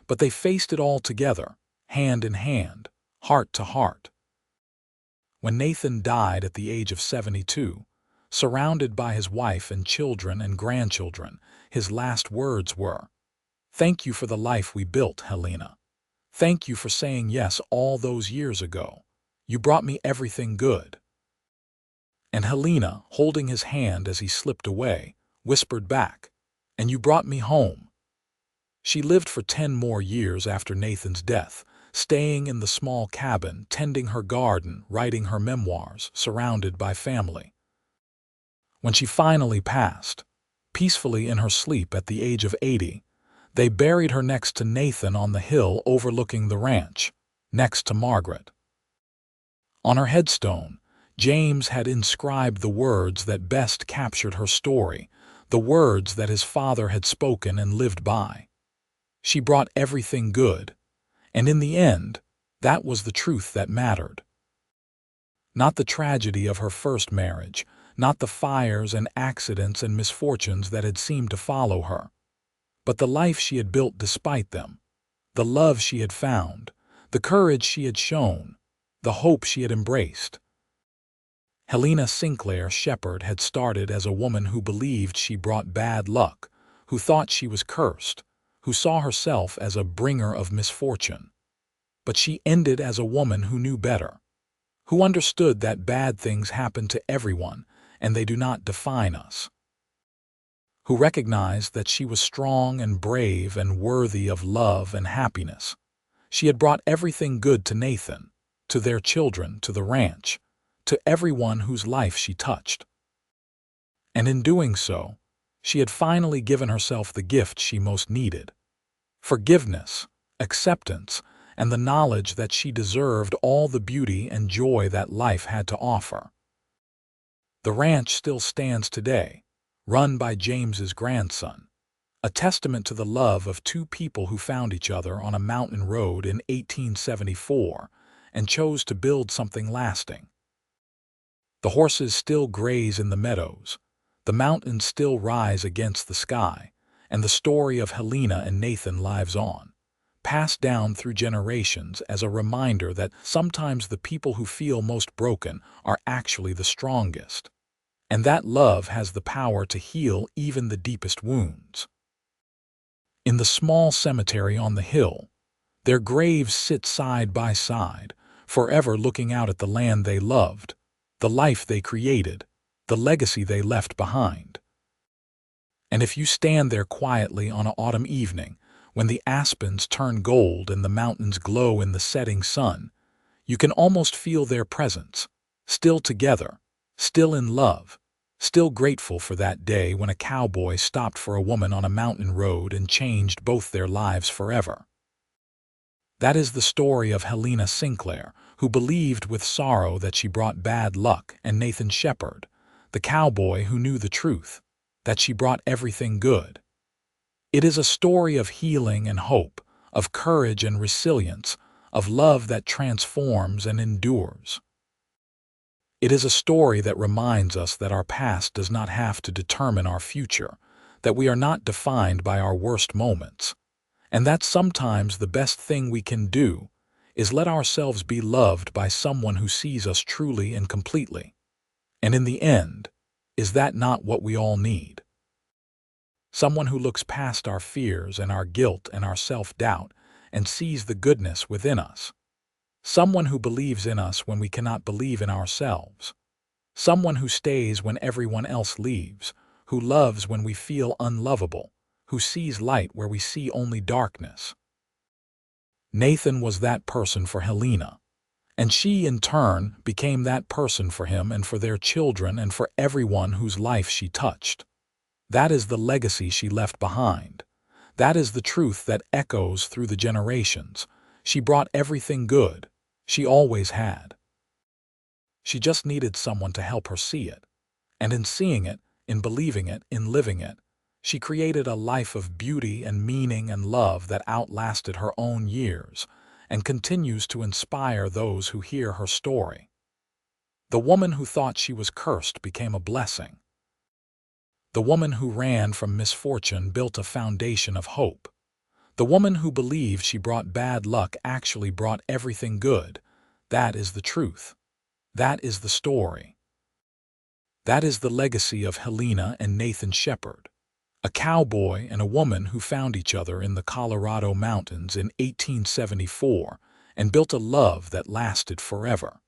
But they faced it all together, hand in hand, heart to heart. When Nathan died at the age of 72, surrounded by his wife and children and grandchildren, his last words were, "Thank you for the life we built, Helena. Thank you for saying yes all those years ago. You brought me everything good." And Helena, holding his hand as he slipped away, whispered back, "And you brought me home." She lived for 10 more years after Nathan's death, staying in the small cabin, tending her garden, writing her memoirs, surrounded by family. When she finally passed, peacefully in her sleep at the age of 80, they buried her next to Nathan on the hill overlooking the ranch, next to Margaret. On her headstone, James had inscribed the words that best captured her story, the words that his father had spoken and lived by. She brought everything good, and in the end, that was the truth that mattered. Not the tragedy of her first marriage, not the fires and accidents and misfortunes that had seemed to follow her, but the life she had built despite them, the love she had found, the courage she had shown, the hope she had embraced. Helena Sinclair Shepherd had started as a woman who believed she brought bad luck, who thought she was cursed, who saw herself as a bringer of misfortune. But she ended as a woman who knew better, who understood that bad things happen to everyone and they do not define us, who recognized that she was strong and brave and worthy of love and happiness. She had brought everything good to Nathan, to their children, to the ranch, to everyone whose life she touched. And in doing so, she had finally given herself the gift she most needed: forgiveness, acceptance, and the knowledge that she deserved all the beauty and joy that life had to offer. The ranch still stands today, run by James's grandson, a testament to the love of two people who found each other on a mountain road in 1874 and chose to build something lasting. The horses still graze in the meadows, the mountains still rise against the sky, and the story of Helena and Nathan lives on, passed down through generations as a reminder that sometimes the people who feel most broken are actually the strongest, and that love has the power to heal even the deepest wounds. In the small cemetery on the hill, their graves sit side by side, forever looking out at the land they loved, the life they created, the legacy they left behind. And if you stand there quietly on an autumn evening, when the aspens turn gold and the mountains glow in the setting sun, you can almost feel their presence, still together, still in love, still grateful for that day when a cowboy stopped for a woman on a mountain road and changed both their lives forever. That is the story of Helena Sinclair, who believed with sorrow that she brought bad luck, and Nathan Shepard, the cowboy who knew the truth, that she brought everything good. It is a story of healing and hope, of courage and resilience, of love that transforms and endures. It is a story that reminds us that our past does not have to determine our future, that we are not defined by our worst moments, and that sometimes the best thing we can do is let ourselves be loved by someone who sees us truly and completely. And in the end, is that not what we all need? Someone who looks past our fears and our guilt and our self-doubt and sees the goodness within us. Someone who believes in us when we cannot believe in ourselves. Someone who stays when everyone else leaves, who loves when we feel unlovable, who sees light where we see only darkness. Nathan was that person for Helena, and she, in turn, became that person for him and for their children and for everyone whose life she touched. That is the legacy she left behind. That is the truth that echoes through the generations. She brought everything good. She always had. She just needed someone to help her see it. And in seeing it, in believing it, in living it, she created a life of beauty and meaning and love that outlasted her own years and continues to inspire those who hear her story. The woman who thought she was cursed became a blessing. The woman who ran from misfortune built a foundation of hope. The woman who believed she brought bad luck actually brought everything good. That is the truth. That is the story. That is the legacy of Helena and Nathan Shepard, a cowboy and a woman who found each other in the Colorado mountains in 1874 and built a love that lasted forever.